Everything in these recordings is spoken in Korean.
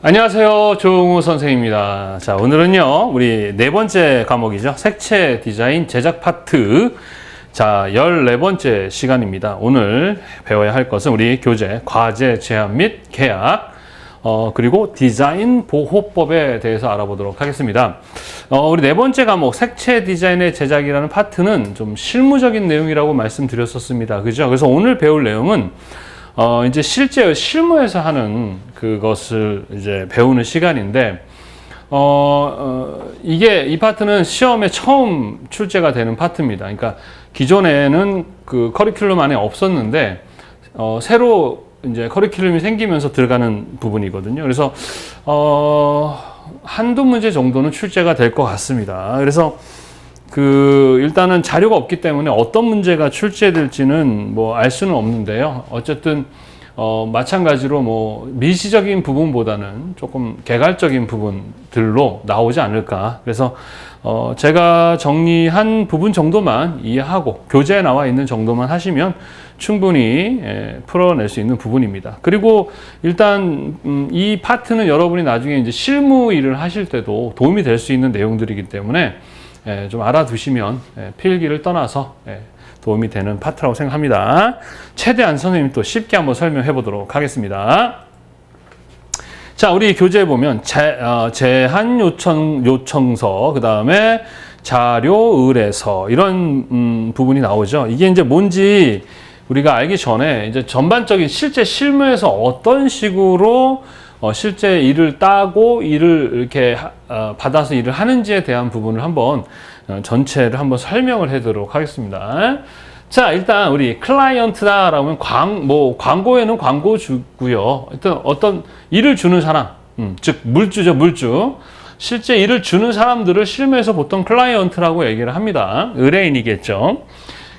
안녕하세요. 조응우 선생님입니다. 자, 오늘은요, 우리 네 번째 과목이죠. 색채 디자인 제작 파트. 자, 14번째 시간입니다. 오늘 배워야 할 것은 우리 교재, 과제 제안 및 계약, 그리고 디자인 보호법에 대해서 알아보도록 하겠습니다. 우리 네 번째 과목, 색채 디자인의 제작이라는 파트는 좀 실무적인 내용이라고 말씀드렸었습니다. 그죠? 그래서 오늘 배울 내용은 이제 실제 실무에서 하는 그것을 이제 배우는 시간인데, 이 파트는 시험에 처음 출제가 되는 파트입니다. 그러니까 기존에는 그 커리큘럼 안에 없었는데, 새로 이제 커리큘럼이 생기면서 들어가는 부분이거든요. 그래서, 한두 문제 정도는 출제가 될 것 같습니다. 그래서 일단은 자료가 없기 때문에 어떤 문제가 출제될지는 뭐 알 수는 없는데요. 어쨌든, 마찬가지로 뭐 미시적인 부분보다는 조금 개괄적인 부분들로 나오지 않을까. 그래서, 제가 정리한 부분 정도만 이해하고 교재에 나와 있는 정도만 하시면 충분히 풀어낼 수 있는 부분입니다. 그리고 일단, 이 파트는 여러분이 나중에 이제 실무 일을 하실 때도 도움이 될 수 있는 내용들이기 때문에 좀 알아두시면 필기를 떠나서 도움이 되는 파트라고 생각합니다. 최대한 선생님이 또 쉽게 한번 설명해 보도록 하겠습니다. 자, 우리 교재에 보면 제한 요청서, 그 다음에 자료 의뢰서 이런 부분이 나오죠. 이게 이제 뭔지 우리가 알기 전에 이제 전반적인 실제 실무에서 어떤 식으로 실제 일을 따고 일을 이렇게 받아서 일을 하는지에 대한 부분을 한번 전체를 한번 설명을 해드리도록 하겠습니다. 자, 일단 우리 클라이언트다라고 하면 광고에는 광고주고요. 일단 어떤 일을 주는 사람, 즉 물주죠, 물주. 실제 일을 주는 사람들을 실무에서 보통 클라이언트라고 얘기를 합니다. 의뢰인이겠죠.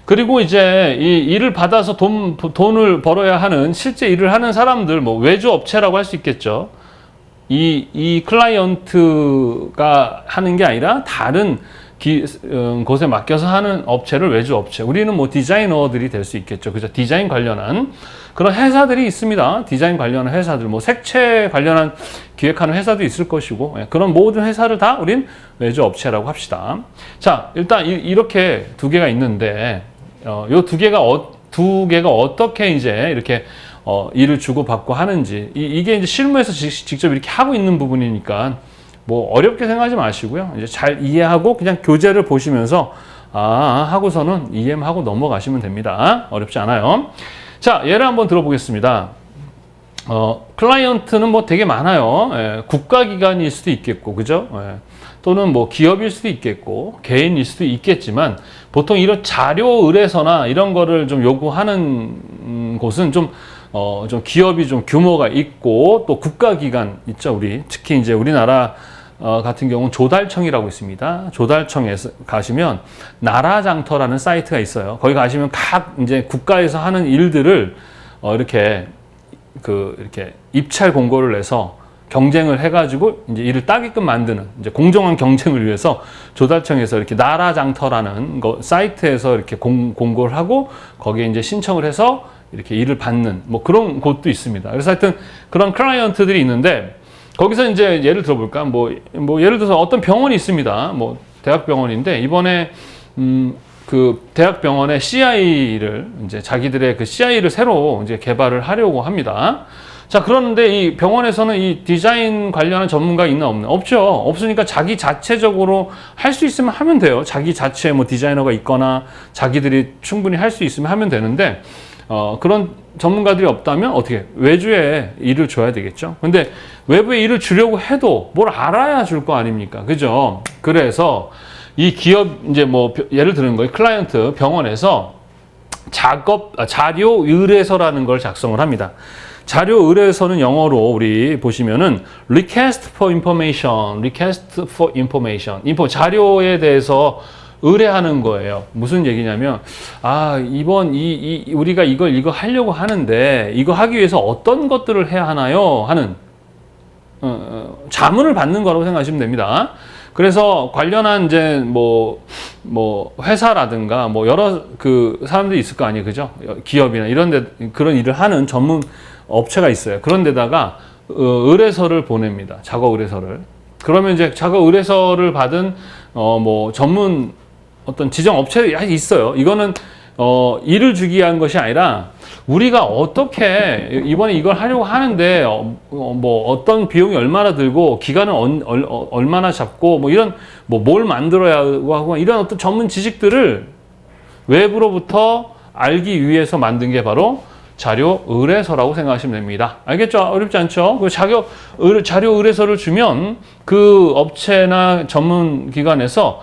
그리고 이제 이 일을 받아서 돈을 벌어야 하는 실제 일을 하는 사람들, 뭐 외주 업체라고 할 수 있겠죠. 이 클라이언트가 하는 게 아니라 다른 곳에 맡겨서 하는 업체를 외주 업체. 우리는 뭐 디자이너들이 될 수 있겠죠. 그죠? 디자인 관련한 그런 회사들이 있습니다. 디자인 관련한 회사들, 뭐 색채 관련한 기획하는 회사도 있을 것이고, 그런 모든 회사를 다 우린 외주 업체라고 합시다. 자, 일단 이렇게 두 개가 있는데, 요 두 개가 어떻게 이제 이렇게 일을 주고받고 하는지, 이게 이제 실무에서 직접 이렇게 하고 있는 부분이니까 뭐 어렵게 생각하지 마시고요. 이제 잘 이해하고 그냥 교재를 보시면서 하고서는 이해하고 넘어가시면 됩니다. 어렵지 않아요. 자, 예를 한번 들어보겠습니다. 클라이언트는 뭐 되게 많아요. 국가기관일 수도 있겠고, 그죠? 또는 뭐 기업일 수도 있겠고, 개인일 수도 있겠지만, 보통 이런 자료 의뢰서나 이런 거를 좀 요구하는 곳은 좀 기업이 좀 규모가 있고, 또 국가기관 있죠, 특히 이제 우리나라 같은 경우는 조달청이라고 있습니다. 조달청에 가시면 나라장터라는 사이트가 있어요. 거기 가시면 각 이제 국가에서 하는 일들을 이렇게 입찰 공고를 내서 경쟁을 해가지고 이제 일을 따게끔 만드는 이제 공정한 경쟁을 위해서 조달청에서 이렇게 나라장터라는 사이트에서 이렇게 공고를 하고 거기에 이제 신청을 해서 이렇게 일을 받는 뭐 그런 곳도 있습니다. 그래서 하여튼 그런 클라이언트들이 있는데 거기서 이제 예를 들어볼까? 뭐 예를 들어서 어떤 병원이 있습니다. 뭐 대학병원인데 이번에 그 대학병원의 CI를 이제 자기들의 그 CI를 새로 이제 개발을 하려고 합니다. 자, 그런데 이 병원에서는 이 디자인 관련한 전문가가 있나 없나? 없죠. 없으니까 자기 자체적으로 할 수 있으면 하면 돼요. 자기 자체에 뭐 디자이너가 있거나 자기들이 충분히 할 수 있으면 하면 되는데 그런 전문가들이 없다면 어떻게 외주에 일을 줘야 되겠죠. 근데 외부에 일을 주려고 해도 뭘 알아야 줄 거 아닙니까? 그죠? 그래서 이 기업 이제 뭐 예를 드는 거예요. 클라이언트 병원에서 자료 의뢰서라는 걸 작성을 합니다. 자료 의뢰서는 영어로 우리 보시면은 request for information, 자료에 대해서 의뢰하는 거예요. 무슨 얘기냐면, 우리가 이거 하려고 하는데, 이거 하기 위해서 어떤 것들을 해야 하나요? 하는, 자문을 받는 거라고 생각하시면 됩니다. 그래서 관련한 이제 회사라든가 뭐 여러 그 사람들이 있을 거 아니에요. 그죠? 기업이나 이런 데 그런 일을 하는 전문 업체가 있어요. 그런 데다가 의뢰서를 보냅니다. 작업 의뢰서를. 그러면 이제 작업 의뢰서를 받은 뭐 전문 어떤 지정 업체들이 있어요. 이거는 일을 주기 위한 것이 아니라 우리가 어떻게 이번에 이걸 하려고 하는데 뭐 어떤 비용이 얼마나 들고 기간은 얼마나 잡고 뭐 이런 뭘 만들어야 하고 이런 어떤 전문 지식들을 외부로부터 알기 위해서 만든 게 바로 자료 의뢰서라고 생각하시면 됩니다. 알겠죠? 어렵지 않죠? 그 자료 의뢰서를 주면 그 업체나 전문 기관에서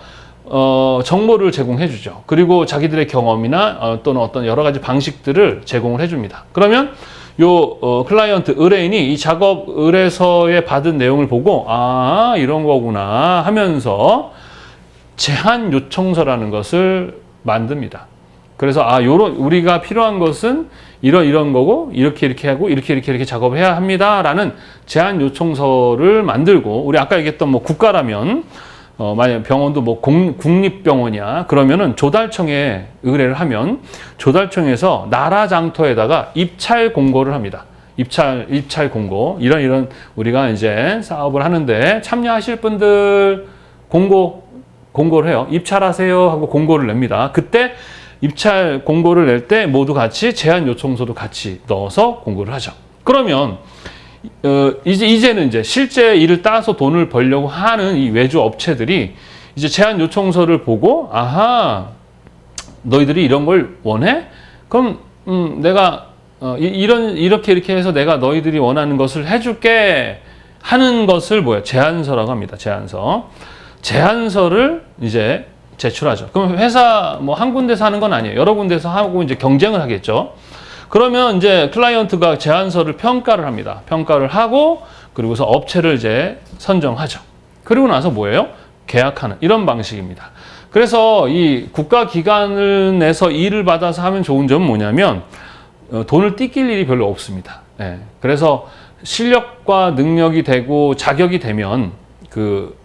정보를 제공해 주죠. 그리고 자기들의 경험이나 또는 어떤 여러 가지 방식들을 제공을 해 줍니다. 그러면 클라이언트, 의뢰인이 이 작업 의뢰서에 받은 내용을 보고 이런 거구나 하면서 제한 요청서라는 것을 만듭니다. 그래서 우리가 필요한 것은 이런 거고 이렇게 하고 이렇게 작업을 해야 합니다라는 제한 요청서를 만들고, 우리 아까 얘기했던 뭐 국가라면 만약 병원도 뭐 국립병원이야 그러면은 조달청에 의뢰를 하면 조달청에서 나라 장터에다가 입찰 공고를 합니다. 입찰 공고, 이런 우리가 이제 사업을 하는데 참여하실 분들 공고를 해요. 입찰하세요 하고 공고를 냅니다. 그때 입찰 공고를 낼 때 모두 같이 제한 요청서도 같이 넣어서 공고를 하죠. 그러면 이제는 이제 실제 일을 따서 돈을 벌려고 하는 이 외주 업체들이 이제 제한 요청서를 보고 너희들이 이런 걸 원해? 그럼 내가 이렇게 해서 내가 너희들이 원하는 것을 해줄게 하는 것을 제안서라고 합니다. 제안서를 이제 제출하죠. 그럼 회사 뭐 한 군데서 하는 건 아니에요. 여러 군데서 하고 이제 경쟁을 하겠죠. 그러면 이제 클라이언트가 제안서를 평가를 합니다. 평가를 하고 그리고서 업체를 이제 선정하죠. 그리고 나서 뭐예요? 계약하는 이런 방식입니다. 그래서 이 국가기관을 내서 일을 받아서 하면 좋은 점은 뭐냐면 돈을 띠낄 일이 별로 없습니다. 그래서 실력과 능력이 되고 자격이 되면 그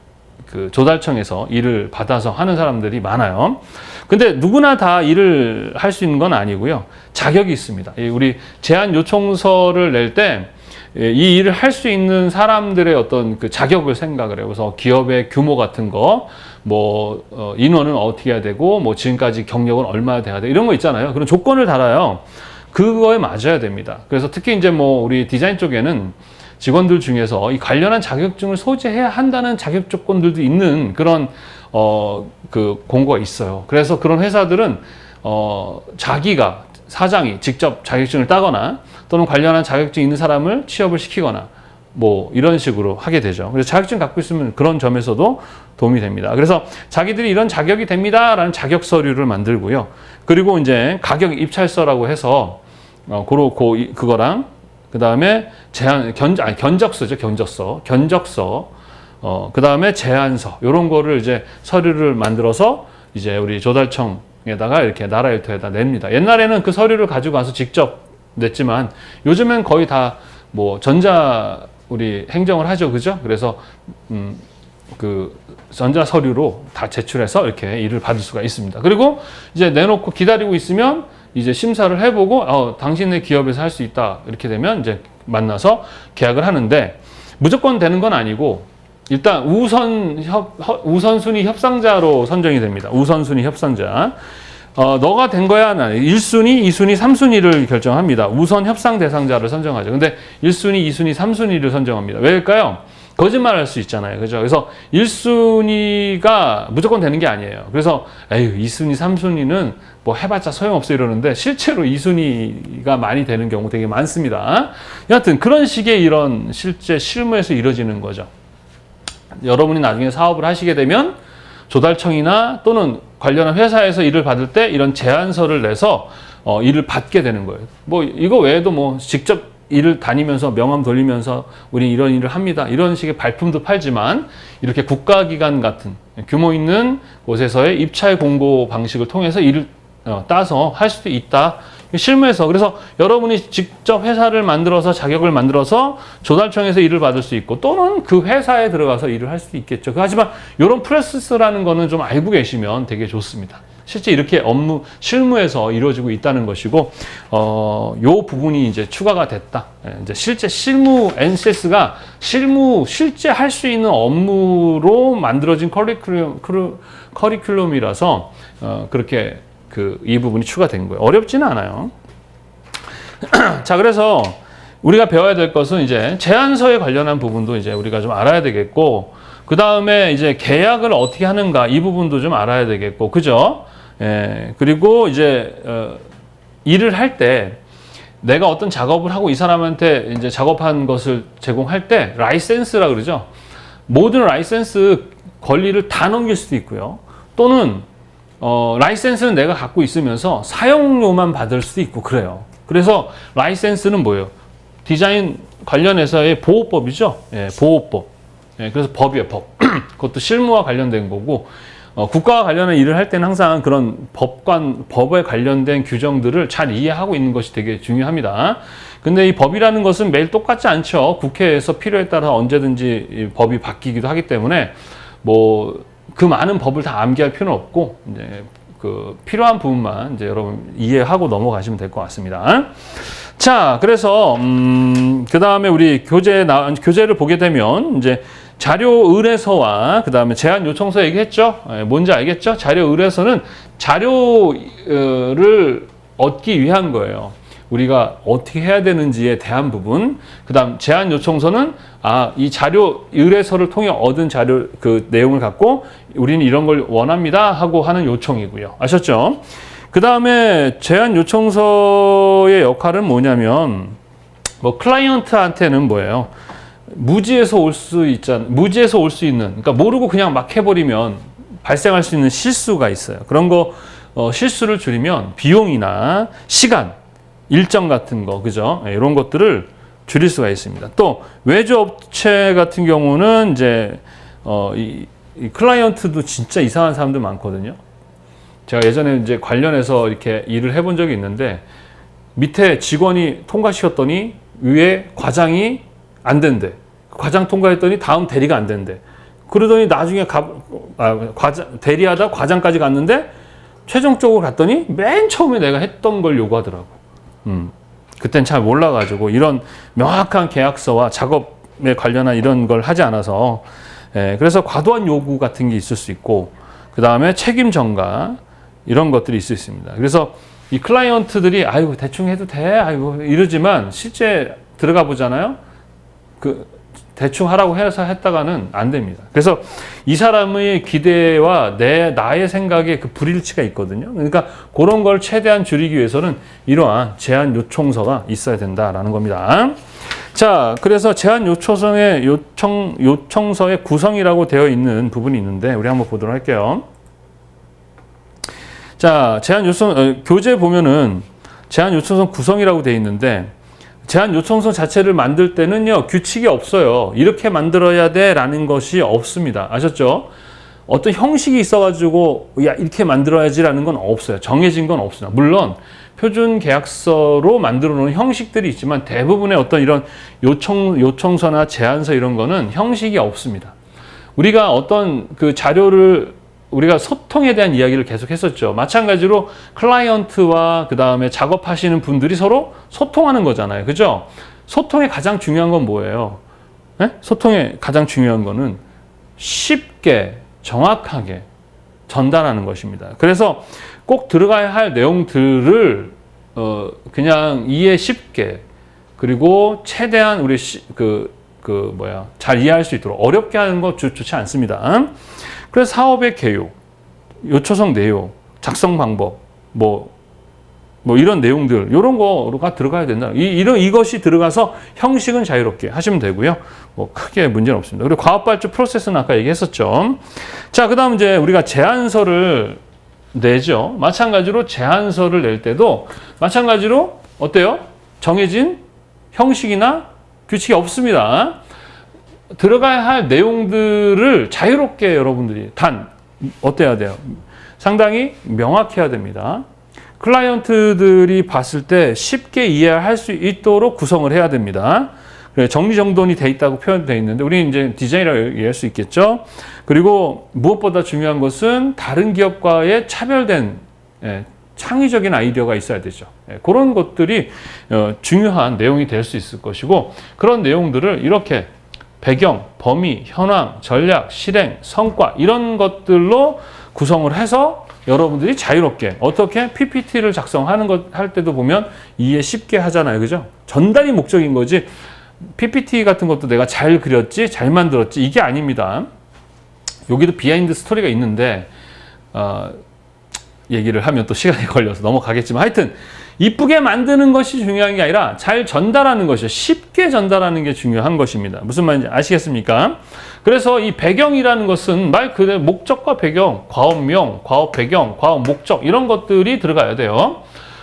조달청에서 일을 받아서 하는 사람들이 많아요. 근데 누구나 다 일을 할 수 있는 건 아니고요. 자격이 있습니다. 우리 제안 요청서를 낼 때 이 일을 할 수 있는 사람들의 어떤 그 자격을 생각을 해요. 그래서 기업의 규모 같은 거, 인원은 어떻게 해야 되고, 지금까지 경력은 얼마나 돼야 돼, 이런 거 있잖아요. 그런 조건을 달아요. 그거에 맞아야 됩니다. 그래서 특히 이제 우리 디자인 쪽에는 직원들 중에서 이 관련한 자격증을 소지해야 한다는 자격 조건들도 있는 그런 그 공고가 있어요. 그래서 그런 회사들은 자기가 사장이 직접 자격증을 따거나 또는 관련한 자격증 있는 사람을 취업을 시키거나 이런 식으로 하게 되죠. 그래서 자격증 갖고 있으면 그런 점에서도 도움이 됩니다. 그래서 자기들이 이런 자격이 됩니다라는 자격 서류를 만들고요. 그리고 이제 가격 입찰서라고 해서 그거랑 그 다음에 견적서죠. 견적서. 그 다음에 제안서. 요런 거를 이제 서류를 만들어서 이제 우리 조달청에다가 이렇게 나라 일터에다 냅니다. 옛날에는 그 서류를 가지고 가서 직접 냈지만 요즘엔 거의 다 우리 행정을 하죠. 그죠? 그래서, 그 전자 서류로 다 제출해서 이렇게 일을 받을 수가 있습니다. 그리고 이제 내놓고 기다리고 있으면 이제 심사를 해보고 당신의 기업에서 할 수 있다 이렇게 되면 이제 만나서 계약을 하는데, 무조건 되는 건 아니고 일단 우선순위 협상자로 선정이 됩니다. 우선순위 협상자. 너가 된 거야? 1순위, 2순위, 3순위를 결정합니다. 우선 협상 대상자를 선정하죠. 근데 1순위, 2순위, 3순위를 선정합니다. 왜일까요? 거짓말 할 수 있잖아요. 그죠? 그래서 1순위가 무조건 되는 게 아니에요. 그래서 2순위, 3순위는 해봤자 소용없어 이러는데 실제로 2순위가 많이 되는 경우 되게 많습니다. 여하튼 그런 식의 이런 실제 실무에서 이루어지는 거죠. 여러분이 나중에 사업을 하시게 되면 조달청이나 또는 관련한 회사에서 일을 받을 때 이런 제안서를 내서 일을 받게 되는 거예요. 이거 외에도 직접 일을 다니면서 명함 돌리면서 우리 이런 일을 합니다. 이런 식의 발품도 팔지만 이렇게 국가기관 같은 규모 있는 곳에서의 입찰 공고 방식을 통해서 일을 따서 할 수도 있다. 실무에서. 그래서 여러분이 직접 회사를 만들어서 자격을 만들어서 조달청에서 일을 받을 수 있고 또는 그 회사에 들어가서 일을 할 수도 있겠죠. 하지만 이런 프로세스라는 거는 좀 알고 계시면 되게 좋습니다. 실제 이렇게 실무에서 이루어지고 있다는 것이고, 요 부분이 이제 추가가 됐다. 이제 실제 실무, NCS가 실제 할 수 있는 업무로 만들어진 커리큘럼이라서, 그렇게 이 부분이 추가된 거예요. 어렵지는 않아요. 자, 그래서 우리가 배워야 될 것은 이제 제안서에 관련한 부분도 이제 우리가 좀 알아야 되겠고, 그 다음에 이제 계약을 어떻게 하는가 이 부분도 좀 알아야 되겠고, 그죠? 예, 그리고 이제 일을 할 때 내가 어떤 작업을 하고 이 사람한테 이제 작업한 것을 제공할 때 라이센스라 그러죠. 모든 라이센스 권리를 다 넘길 수도 있고요. 또는 라이센스는 내가 갖고 있으면서 사용료만 받을 수도 있고 그래요. 그래서 라이센스는 뭐예요? 디자인 관련해서의 보호법이죠. 예, 보호법. 예, 그래서 법이에요, 법. 그것도 실무와 관련된 거고, 국가와 관련한 일을 할 때는 항상 그런 법에 관련된 규정들을 잘 이해하고 있는 것이 되게 중요합니다. 근데 이 법이라는 것은 매일 똑같지 않죠. 국회에서 필요에 따라 언제든지 이 법이 바뀌기도 하기 때문에 그 많은 법을 다 암기할 필요는 없고, 이제 필요한 부분만 이제 여러분 이해하고 넘어가시면 될 것 같습니다. 자, 그래서 그 다음에 우리 교재를 보게 되면 이제 자료 의뢰서와 그 다음에 제안 요청서 얘기했죠. 뭔지 알겠죠? 자료 의뢰서는 자료를 얻기 위한 거예요. 우리가 어떻게 해야 되는지에 대한 부분. 그 다음 제안 요청서는 이 자료 의뢰서를 통해 얻은 자료 내용을 갖고 우리는 이런 걸 원합니다 하고 하는 요청이고요. 아셨죠? 그 다음에 제안 요청서의 역할은 뭐냐면 클라이언트한테는 뭐예요? 무지에서 올 수 있는, 그러니까 모르고 그냥 막 해버리면 발생할 수 있는 실수가 있어요. 그런 거 실수를 줄이면 비용이나 시간, 일정 같은 거, 그죠? 이런 것들을 줄일 수가 있습니다. 또 외주 업체 같은 경우는 이제 이 클라이언트도 진짜 이상한 사람들 많거든요. 제가 예전에 이제 관련해서 이렇게 일을 해본 적이 있는데 밑에 직원이 통과시켰더니 위에 과장이 안 된대. 과장 통과했더니 다음 대리가 안 된대. 그러더니 나중에 대리하다 과장까지 갔는데 최종적으로 갔더니 맨 처음에 내가 했던 걸 요구하더라고. 그땐 잘 몰라가지고 이런 명확한 계약서와 작업에 관련한 이런 걸 하지 않아서 그래서 과도한 요구 같은 게 있을 수 있고 그 다음에 책임 전가 이런 것들이 있을 수 있습니다. 그래서 이 클라이언트들이 아이고 대충 해도 돼 아이고 이러지만 실제 들어가 보잖아요. 대충 하라고 해서 했다가는 안 됩니다. 그래서 이 사람의 기대와 나의 생각에 불일치가 있거든요. 그러니까 그런 걸 최대한 줄이기 위해서는 이러한 제안 요청서가 있어야 된다라는 겁니다. 자, 그래서 제안 요청서의 구성이라고 되어 있는 부분이 있는데 우리 한번 보도록 할게요. 자, 교재 보면은 제안 요청서 구성이라고 되어 있는데 제안 요청서 자체를 만들 때는요, 규칙이 없어요. 이렇게 만들어야 돼 라는 것이 없습니다. 아셨죠? 어떤 형식이 있어가지고, 이렇게 만들어야지 라는 건 없어요. 정해진 건 없습니다. 물론, 표준 계약서로 만들어 놓은 형식들이 있지만 대부분의 어떤 이런 요청서나 제안서 이런 거는 형식이 없습니다. 우리가 어떤 자료를 우리가 소통에 대한 이야기를 계속 했었죠. 마찬가지로 클라이언트와 그 다음에 작업하시는 분들이 서로 소통하는 거잖아요. 그죠? 소통의 가장 중요한 건 뭐예요? 네? 소통의 가장 중요한 거는 쉽게 정확하게 전달하는 것입니다. 그래서 꼭 들어가야 할 내용들을 그냥 이해 쉽게 그리고 최대한 우리 잘 이해할 수 있도록 어렵게 하는 거 좋지 않습니다. 그래서 사업의 개요, 요초성 내용, 작성 방법, 이런 내용들, 이런 거가 들어가야 된다. 이것이 들어가서 형식은 자유롭게 하시면 되고요. 크게 문제는 없습니다. 그리고 과업발주 프로세스는 아까 얘기했었죠. 자, 그 다음 이제 우리가 제안서를 내죠. 마찬가지로 제안서를 낼 때도 마찬가지로 어때요? 정해진 형식이나 규칙이 없습니다. 들어가야 할 내용들을 자유롭게 여러분들이 어때야 돼요? 상당히 명확해야 됩니다. 클라이언트들이 봤을 때 쉽게 이해할 수 있도록 구성을 해야 됩니다. 정리정돈이 돼 있다고 표현되어 있는데 우리는 이제 디자인이라고 이해할 수 있겠죠. 그리고 무엇보다 중요한 것은 다른 기업과의 차별된 창의적인 아이디어가 있어야 되죠. 그런 것들이 중요한 내용이 될 수 있을 것이고, 그런 내용들을 이렇게 배경, 범위, 현황, 전략, 실행, 성과 이런 것들로 구성을 해서 여러분들이 자유롭게 어떻게 PPT를 작성하는 것 할 때도 보면 이해 쉽게 하잖아요. 그죠? 전달이 목적인 거지 PPT 같은 것도 내가 잘 그렸지 잘 만들었지 이게 아닙니다. 여기도 비하인드 스토리가 있는데 얘기를 하면 또 시간이 걸려서 넘어가겠지만, 하여튼 이쁘게 만드는 것이 중요한 게 아니라 잘 전달하는 것이요, 쉽게 전달하는 게 중요한 것입니다. 무슨 말인지 아시겠습니까? 그래서 이 배경이라는 것은 말 그대로 목적과 배경, 과업명, 과업 배경, 과업 목적 이런 것들이 들어가야 돼요.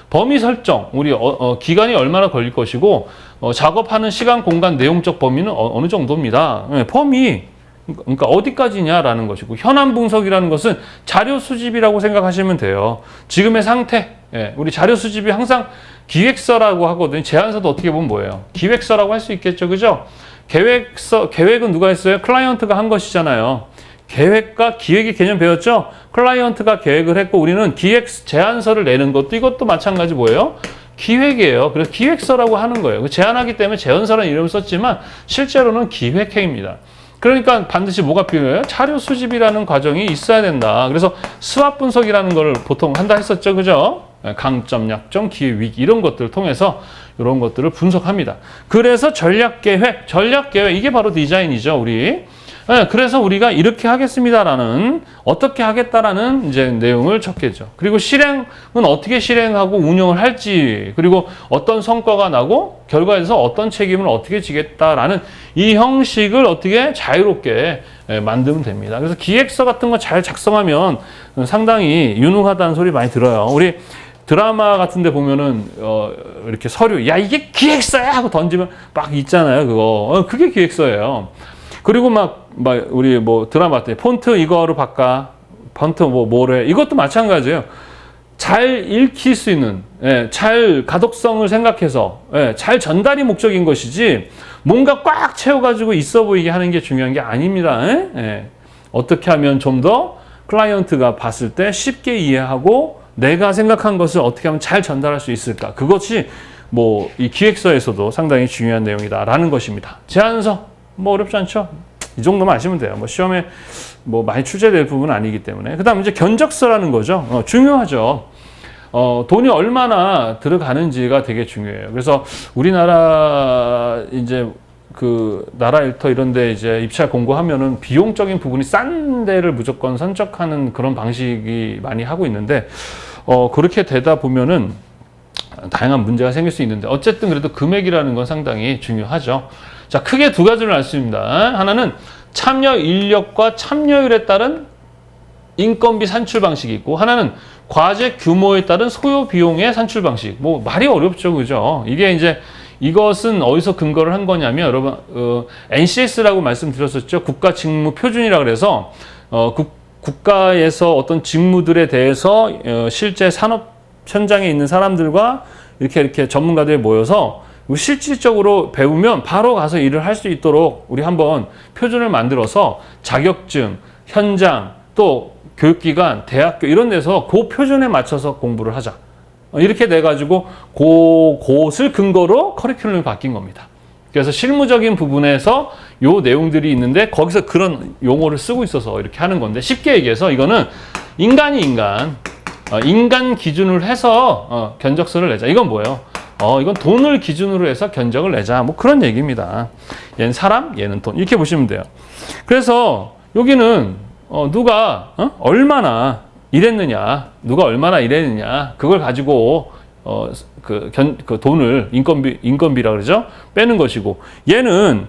범위 설정, 우리 기간이 얼마나 걸릴 것이고 작업하는 시간, 공간, 내용적 범위는 어느 정도입니다. 범위, 그러니까 어디까지냐라는 것이고, 현안 분석이라는 것은 자료 수집이라고 생각하시면 돼요. 지금의 상태, 우리 자료 수집이 항상 기획서라고 하거든요. 제안서도 어떻게 보면 뭐예요? 기획서라고 할 수 있겠죠, 그죠? 계획은 누가 했어요? 클라이언트가 한 것이잖아요. 계획과 기획의 개념 배웠죠? 클라이언트가 계획을 했고 우리는 기획 제안서를 내는 것도 이것도 마찬가지 뭐예요? 기획이에요. 그래서 기획서라고 하는 거예요. 제안하기 때문에 제안서라는 이름을 썼지만 실제로는 기획행위입니다. 그러니까 반드시 뭐가 필요해요? 자료 수집이라는 과정이 있어야 된다. 그래서 스왑 분석이라는 걸 보통 한다 했었죠. 그죠? 강점, 약점, 기회, 위기 이런 것들을 통해서 이런 것들을 분석합니다. 그래서 전략계획 이게 바로 디자인이죠. 우리. 그래서 우리가 이렇게 하겠습니다라는, 어떻게 하겠다라는 이제 내용을 적겠죠. 그리고 실행은 어떻게 실행하고 운영을 할지, 그리고 어떤 성과가 나고 결과에서 어떤 책임을 어떻게 지겠다라는 이 형식을 어떻게 자유롭게 만들면 됩니다. 그래서 기획서 같은 거 잘 작성하면 상당히 유능하다는 소리 많이 들어요. 우리 드라마 같은 데 보면은 이렇게 서류, 야 이게 기획서야 하고 던지면 막 있잖아요. 그게 기획서예요. 그리고 막 우리 뭐 드라마 때 폰트 이거로 바꿔, 폰트 뭐래, 이것도 마찬가지예요. 잘 읽힐 수 있는, 잘 가독성을 생각해서 잘 전달이 목적인 것이지 뭔가 꽉 채워가지고 있어 보이게 하는 게 중요한 게 아닙니다. 어떻게 하면 좀 더 클라이언트가 봤을 때 쉽게 이해하고 내가 생각한 것을 어떻게 하면 잘 전달할 수 있을까, 그것이 뭐 이 기획서에서도 상당히 중요한 내용이다라는 것입니다. 제안서 뭐 어렵지 않죠? 이 정도만 아시면 돼요. 뭐 시험에 뭐 많이 출제될 부분은 아니기 때문에. 그 다음 이제 견적서라는 거죠. 중요하죠. 돈이 얼마나 들어가는지가 되게 중요해요. 그래서 우리나라 이제 그 나라 일터 이런 데 이제 입찰 공고하면은 비용적인 부분이 싼 데를 무조건 선적하는 그런 방식이 많이 하고 있는데, 그렇게 되다 보면은 다양한 문제가 생길 수 있는데, 어쨌든 그래도 금액이라는 건 상당히 중요하죠. 자, 크게 두 가지를 알 수 있습니다. 하나는 참여 인력과 참여율에 따른 인건비 산출 방식이 있고, 하나는 과제 규모에 따른 소요 비용의 산출 방식. 뭐 말이 어렵죠, 그죠? 이게 이제 이것은 어디서 근거를 한 거냐면, 여러분 NCS라고 말씀드렸었죠. 국가 직무 표준이라 그래서 국가에서 어떤 직무들에 대해서 실제 산업 현장에 있는 사람들과 이렇게 전문가들이 모여서 실질적으로 배우면 바로 가서 일을 할 수 있도록 우리 한번 표준을 만들어서 자격증, 현장, 또 교육기관, 대학교 이런 데서 그 표준에 맞춰서 공부를 하자. 이렇게 돼가지고 그것을 근거로 커리큘럼이 바뀐 겁니다. 그래서 실무적인 부분에서 요 내용들이 있는데 거기서 그런 용어를 쓰고 있어서 이렇게 하는 건데, 쉽게 얘기해서 이거는 인간이 인간 기준으로 해서 견적서를 내자. 이건 뭐예요? 이건 돈을 기준으로 해서 견적을 내자. 뭐 그런 얘기입니다. 얘는 사람, 얘는 돈. 이렇게 보시면 돼요. 그래서 여기는 누가 얼마나 일했느냐, 누가 얼마나 일했느냐, 그걸 가지고 그 돈을 인건비라 그러죠. 빼는 것이고, 얘는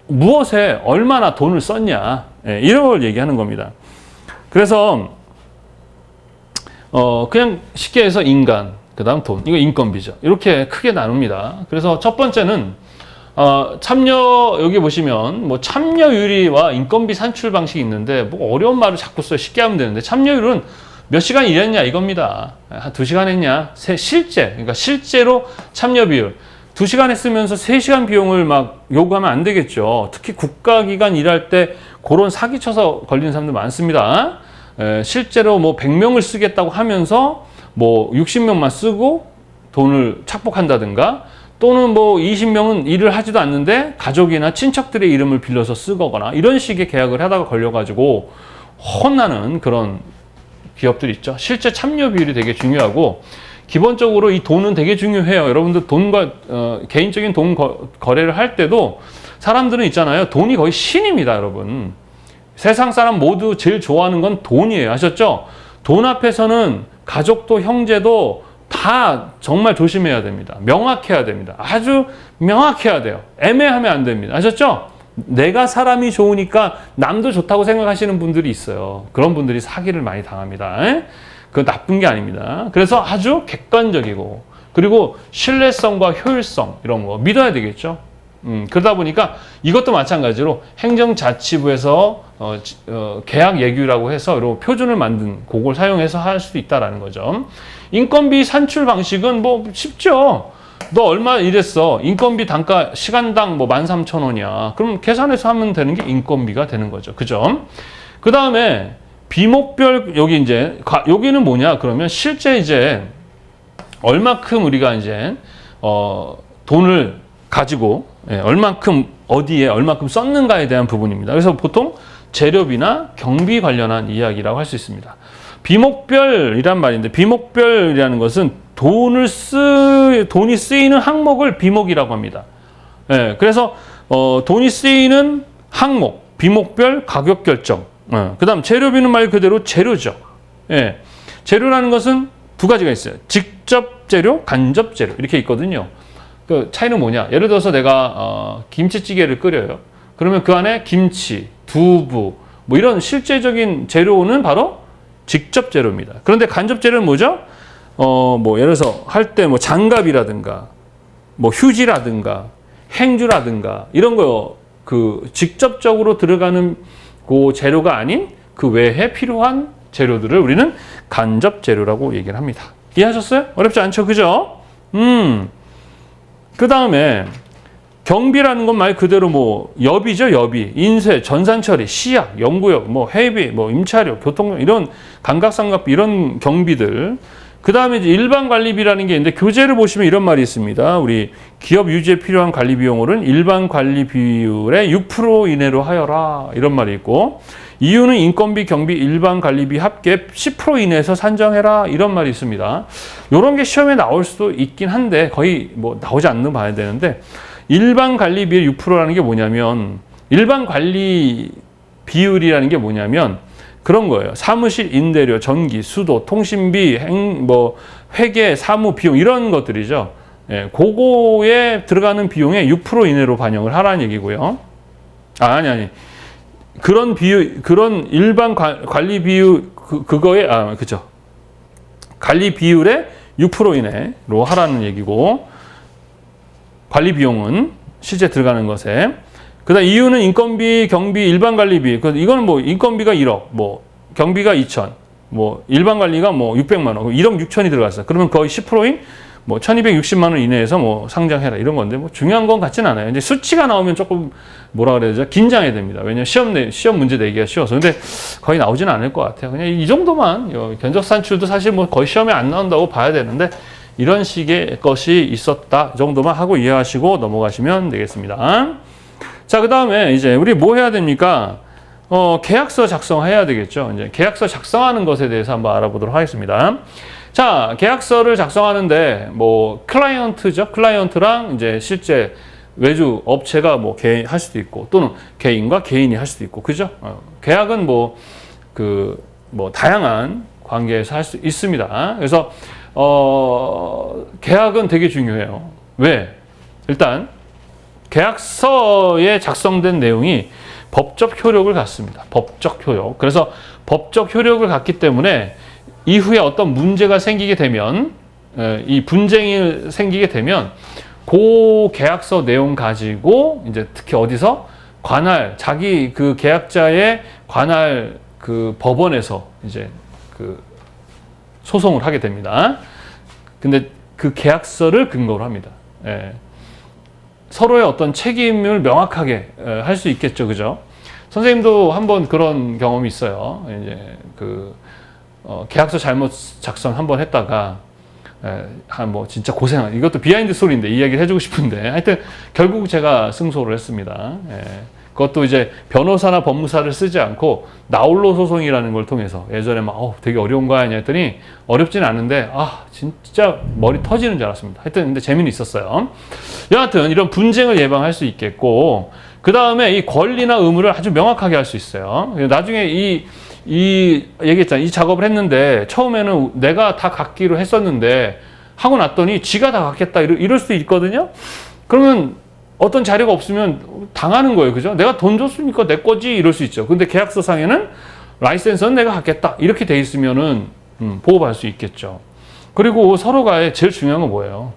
무엇에 얼마나 돈을 썼냐, 이런 걸 얘기하는 겁니다. 그래서 그냥 쉽게 해서 인간, 그 다음 돈, 이거 인건비죠. 이렇게 크게 나눕니다. 그래서 첫 번째는 여기 보시면 뭐 참여율이와 인건비 산출 방식이 있는데, 뭐 어려운 말을 자꾸 써요. 쉽게 하면 되는데, 참여율은 몇 시간 일했냐 이겁니다. 한 2시간 했냐? 그러니까 실제로 참여 비율. 2시간 했으면서 3시간 비용을 막 요구하면 안 되겠죠. 특히 국가기관 일할 때 그런 사기쳐서 걸리는 사람들 많습니다. 실제로 뭐 100명을 쓰겠다고 하면서 뭐 60명만 쓰고 돈을 착복한다든가, 또는 뭐 20명은 일을 하지도 않는데 가족이나 친척들의 이름을 빌려서 쓰거나 이런 식의 계약을 하다가 걸려가지고 혼나는 그런 기업들 있죠. 실제 참여 비율이 되게 중요하고, 기본적으로 이 돈은 되게 중요해요. 여러분들 돈과 개인적인 돈 거래를 할 때도 사람들은 있잖아요. 돈이 거의 신입니다, 여러분. 세상 사람 모두 제일 좋아하는 건 돈이에요. 아셨죠? 돈 앞에서는 가족도 형제도 다 정말 조심해야 됩니다. 명확해야 됩니다. 아주 명확해야 돼요. 애매하면 안 됩니다. 아셨죠? 내가 사람이 좋으니까 남도 좋다고 생각하시는 분들이 있어요. 그런 분들이 사기를 많이 당합니다. 그건 나쁜 게 아닙니다. 그래서 아주 객관적이고, 그리고 신뢰성과 효율성 이런 거 믿어야 되겠죠. 그러다 보니까 이것도 마찬가지로 행정자치부에서 계약 예규라고 해서 이런 표준을 만든 그걸 사용해서 할 수도 있다라는 거죠. 인건비 산출 방식은 뭐 쉽죠. 너 얼마 일했어? 인건비 단가 시간당 뭐 13,000원이야. 그럼 계산해서 하면 되는 게 인건비가 되는 거죠. 그죠? 그 다음에 비목별, 여기는 뭐냐? 그러면 실제 이제 얼마큼 우리가 이제 돈을 가지고 얼만큼 어디에 얼만큼 썼는가에 대한 부분입니다. 그래서 보통 재료비나 경비 관련한 이야기라고 할 수 있습니다. 비목별이란 말인데, 비목별이라는 것은 돈이 쓰이는 항목을 비목이라고 합니다. 그래서 돈이 쓰이는 항목, 비목별 가격 결정. 그 다음 재료비는 말 그대로 재료죠. 재료라는 것은 두 가지가 있어요. 직접 재료, 간접 재료 이렇게 있거든요. 그 차이는 뭐냐? 예를 들어서 내가 김치찌개를 끓여요. 그러면 그 안에 김치, 두부 뭐 이런 실제적인 재료는 바로 직접 재료입니다. 그런데 간접 재료는 뭐죠? 뭐 예를 들어서 할 때 뭐 장갑이라든가 뭐 휴지라든가 행주라든가 이런 거 그 직접적으로 들어가는 그 재료가 아닌 그 외에 필요한 재료들을 우리는 간접 재료라고 얘기를 합니다. 이해하셨어요? 어렵지 않죠? 그죠? 그 다음에 경비라는 건 말 그대로 뭐 여비죠, 여비. 인쇄, 전산처리, 시약, 연구역, 뭐 회비, 뭐 임차료, 교통료 이런 감각상각비 이런 경비들. 그 다음에 이제 일반 관리비라는 게 있는데, 교재를 보시면 이런 말이 있습니다. 우리 기업 유지에 필요한 관리 비용을 일반 관리 비율의 6% 이내로 하여라 이런 말이 있고, 이유는 인건비, 경비, 일반 관리비 합계 10% 이내에서 산정해라 이런 말이 있습니다. 이런 게 시험에 나올 수도 있긴 한데 거의 뭐 나오지 않는 봐야 되는데, 일반 관리 비율 6%라는 게 뭐냐면, 일반 관리 비율이라는 게 뭐냐면 그런 거예요. 사무실 임대료, 전기, 수도, 통신비, 회계, 사무 비용 이런 것들이죠. 그거에 들어가는 비용의 6% 이내로 반영을 하라는 얘기고요. 아니. 그런 비율, 그런 일반 관리 비율, 그죠. 관리 비율의 6% 이내로 하라는 얘기고, 관리 비용은 실제 들어가는 것에. 그 다음 이유는 인건비, 경비, 일반 관리비. 이거는 뭐 인건비가 1억, 뭐 경비가 2천, 뭐 일반 관리가 뭐 600만 원, 1억 6천이 들어갔어. 그러면 거의 10%인 뭐 1260만 원 이내에서 뭐 상장해라 이런 건데, 뭐 중요한 건 같진 않아요. 이제 수치가 나오면 조금 뭐라 그래야 되죠? 긴장해야 됩니다. 왜냐면 시험 문제 내기가 쉬워서. 근데 거의 나오지는 않을 것 같아요. 그냥 이 정도만, 견적 산출도 사실 뭐 거의 시험에 안 나온다고 봐야 되는데, 이런 식의 것이 있었다 정도만 하고 이해하시고 넘어가시면 되겠습니다. 자, 그 다음에 이제 우리 뭐 해야 됩니까? 계약서 작성해야 되겠죠. 이제 계약서 작성하는 것에 대해서 한번 알아보도록 하겠습니다. 자, 계약서를 작성하는데 뭐 클라이언트죠. 클라이언트랑 이제 실제 외주 업체가 뭐 개인 할 수도 있고, 또는 개인과 개인이 할 수도 있고, 그죠? 계약은 뭐 다양한 관계에서 할 수 있습니다. 그래서 계약은 되게 중요해요. 왜? 일단 계약서에 작성된 내용이 법적 효력을 갖습니다. 법적 효력. 그래서 법적 효력을 갖기 때문에 이후에 어떤 문제가 생기게 되면, 이 분쟁이 생기게 되면 그 계약서 내용 가지고 이제 특히 어디서 자기 그 계약자의 관할 그 법원에서 이제 그 소송을 하게 됩니다. 근데 그 계약서를 근거로 합니다. 서로의 어떤 책임을 명확하게 할 수 있겠죠. 그죠? 선생님도 한번 그런 경험이 있어요. 이제 계약서 잘못 작성 한번 했다가 뭐 진짜 고생한, 이것도 비하인드 스토리인데 이 얘기를 해주고 싶은데, 하여튼 결국 제가 승소를 했습니다. 그것도 이제 변호사나 법무사를 쓰지 않고 나홀로 소송이라는 걸 통해서, 예전에 막 되게 어려운 거 아니냐 했더니 어렵진 않은데 진짜 머리 터지는 줄 알았습니다. 하여튼 근데 재미는 있었어요. 여하튼 이런 분쟁을 예방할 수 있겠고, 그 다음에 이 권리나 의무를 아주 명확하게 할 수 있어요. 나중에 이 얘기했잖아요. 이 작업을 했는데 처음에는 내가 다 갖기로 했었는데 하고 났더니 지가 다 갖겠다 이럴 수도 있거든요. 그러면 어떤 자료가 없으면 당하는 거예요. 그죠? 내가 돈 줬으니까 내 거지 이럴 수 있죠. 근데 계약서상에는 라이센스는 내가 갖겠다 이렇게 돼 있으면은 보호받을 수 있겠죠. 그리고 서로가 제일 중요한 건 뭐예요?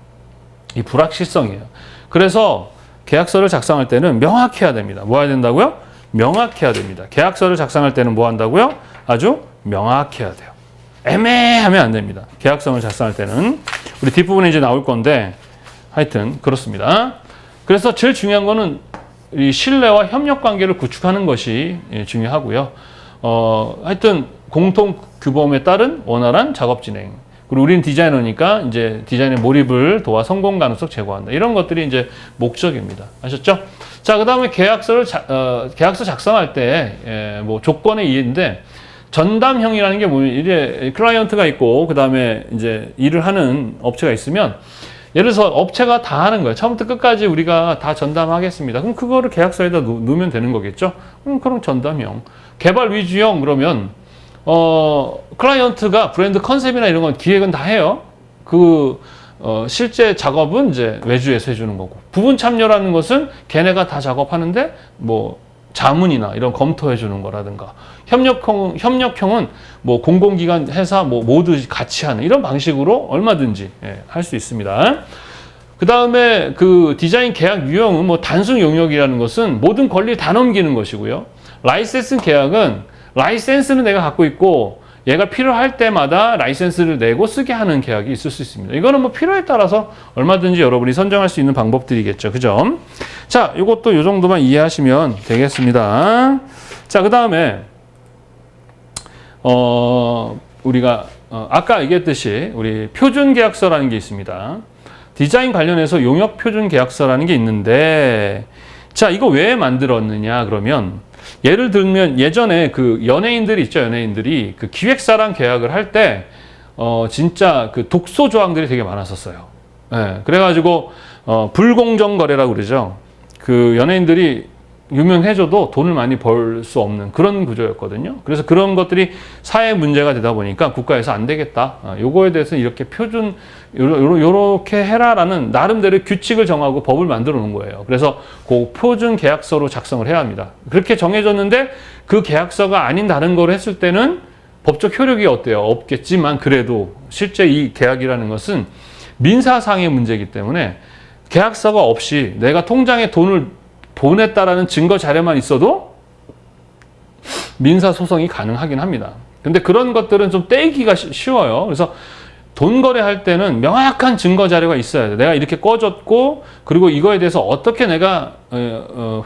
이 불확실성이에요. 그래서 계약서를 작성할 때는 명확해야 됩니다. 뭐 해야 된다고요? 명확해야 됩니다. 계약서를 작성할 때는 뭐 한다고요? 아주 명확해야 돼요. 애매하면 안 됩니다. 계약서를 작성할 때는. 우리 뒷부분에 이제 나올 건데 하여튼 그렇습니다. 그래서 제일 중요한 거는 이 신뢰와 협력 관계를 구축하는 것이 중요하고요. 하여튼 공통 규범에 따른 원활한 작업 진행. 그리고 우리는 디자이너니까 이제 디자인의 몰입을 도와 성공 가능성 제고한다. 이런 것들이 이제 목적입니다. 아셨죠? 자, 그 다음에 계약서 작성할 때, 뭐 조건의 이해인데, 전담형이라는 게 뭐냐면, 이제 클라이언트가 있고, 그 다음에 이제 일을 하는 업체가 있으면, 예를 들어서 업체가 다 하는 거예요. 처음부터 끝까지 우리가 다 전담하겠습니다. 그럼 그거를 계약서에다 넣으면 되는 거겠죠? 그럼 전담형. 개발 위주형, 그러면, 클라이언트가 브랜드 컨셉이나 이런 건 기획은 다 해요. 실제 작업은 이제 외주에서 해주는 거고. 부분 참여라는 것은 걔네가 다 작업하는데, 뭐, 자문이나 이런 검토해주는 거라든가. 협력형은 뭐 공공기관, 회사 뭐 모두 같이 하는 이런 방식으로 얼마든지 할 수 있습니다. 그 다음에 디자인 계약 유형은 뭐 단순 용역이라는 것은 모든 권리를 다 넘기는 것이고요. 라이센스 계약은 라이센스는 내가 갖고 있고 얘가 필요할 때마다 라이센스를 내고 쓰게 하는 계약이 있을 수 있습니다. 이거는 뭐 필요에 따라서 얼마든지 여러분이 선정할 수 있는 방법들이겠죠. 그죠? 자, 이것도 이 정도만 이해하시면 되겠습니다. 자, 그 다음에 우리가 아까 얘기했듯이 우리 표준 계약서라는 게 있습니다. 디자인 관련해서 용역 표준 계약서라는 게 있는데, 자, 이거 왜 만들었느냐 그러면, 예를 들면 예전에 연예인들이 있죠. 연예인들이 기획사랑 계약을 할 때 진짜 독소 조항들이 되게 많았었어요. 그래가지고 불공정 거래라고 그러죠. 연예인들이 유명해져도 돈을 많이 벌 수 없는 그런 구조였거든요. 그래서 그런 것들이 사회 문제가 되다 보니까 국가에서 안 되겠다. 요거에 대해서 이렇게 표준, 요렇게 해라라는 나름대로 규칙을 정하고 법을 만들어 놓은 거예요. 그래서 그 표준 계약서로 작성을 해야 합니다. 그렇게 정해졌는데 그 계약서가 아닌 다른 걸 했을 때는 법적 효력이 어때요? 없겠지만 그래도 실제 이 계약이라는 것은 민사상의 문제이기 때문에 계약서가 없이 내가 통장에 돈을 보냈다라는 증거 자료만 있어도 민사소송이 가능하긴 합니다. 근데 그런 것들은 좀 떼기가 쉬워요. 그래서 돈 거래할 때는 명확한 증거 자료가 있어야 돼. 내가 이렇게 꺼졌고, 그리고 이거에 대해서 어떻게 내가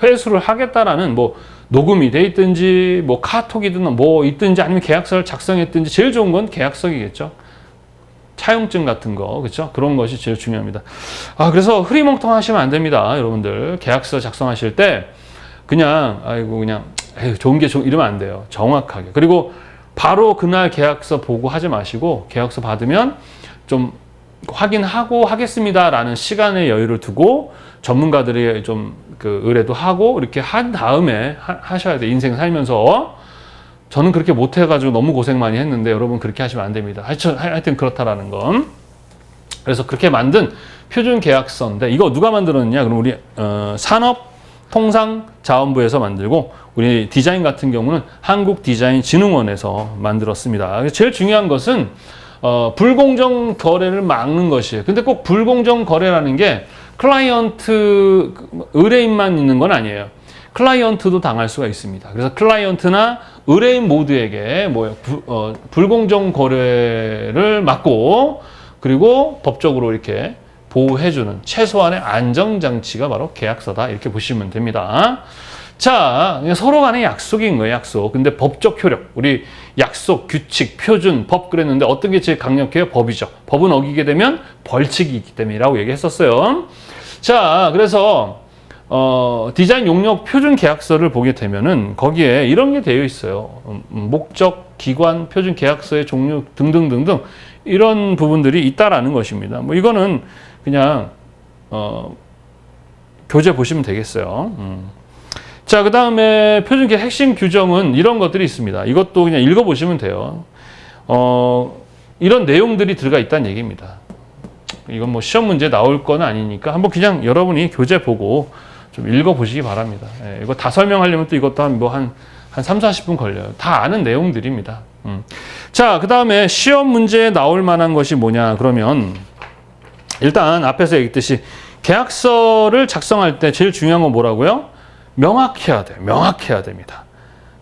회수를 하겠다라는 뭐 녹음이 돼 있든지, 뭐 카톡이든 뭐 있든지, 아니면 계약서를 작성했든지, 제일 좋은 건 계약서이겠죠. 차용증 같은 거, 그렇죠? 그런 것이 제일 중요합니다. 그래서 흐리멍텅 하시면 안 됩니다, 여러분들. 계약서 작성하실 때 그냥 좋은 게 이러면 안 돼요. 정확하게. 그리고 바로 그날 계약서 보고 하지 마시고, 계약서 받으면 좀 확인하고 하겠습니다라는 시간의 여유를 두고 전문가들이 좀 의뢰도 하고 이렇게 한 다음에 하셔야 돼요. 인생 살면서. 저는 그렇게 못해가지고 너무 고생 많이 했는데 여러분 그렇게 하시면 안 됩니다. 하여튼 그렇다라는 건. 그래서 그렇게 만든 표준 계약서인데, 이거 누가 만들었느냐? 그럼 우리 산업통상자원부에서 만들고, 우리 디자인 같은 경우는 한국디자인진흥원에서 만들었습니다. 제일 중요한 것은 불공정 거래를 막는 것이에요. 근데 꼭 불공정 거래라는 게 클라이언트, 의뢰인만 있는 건 아니에요. 클라이언트도 당할 수가 있습니다. 그래서 클라이언트나 의뢰인 모두에게 불공정 거래를 막고, 그리고 법적으로 이렇게 보호해주는 최소한의 안정장치가 바로 계약서다. 이렇게 보시면 됩니다. 자, 서로 간의 약속인 거예요, 약속. 근데 법적 효력, 우리 약속, 규칙, 표준, 법 그랬는데 어떤 게 제일 강력해요? 법이죠. 법은 어기게 되면 벌칙이 있기 때문이라고 얘기했었어요. 자, 그래서 디자인 용역 표준 계약서를 보게 되면은 거기에 이런 게 되어 있어요. 목적, 기관, 표준 계약서의 종류 등등등등 이런 부분들이 있다라는 것입니다. 뭐 이거는 그냥 교재 보시면 되겠어요. 자, 그 다음에 표준계약 핵심 규정은 이런 것들이 있습니다. 이것도 그냥 읽어보시면 돼요. 이런 내용들이 들어가 있다는 얘기입니다. 이건 뭐 시험 문제 나올 건 아니니까 한번 그냥 여러분이 교재 보고 좀 읽어보시기 바랍니다. 예, 이거 다 설명하려면 또 이것도 한 3, 40분 걸려요. 다 아는 내용들입니다. 자, 그 다음에 시험 문제에 나올 만한 것이 뭐냐 그러면 일단 앞에서 얘기했듯이 계약서를 작성할 때 제일 중요한 건 뭐라고요? 명확해야 돼요. 명확해야 됩니다.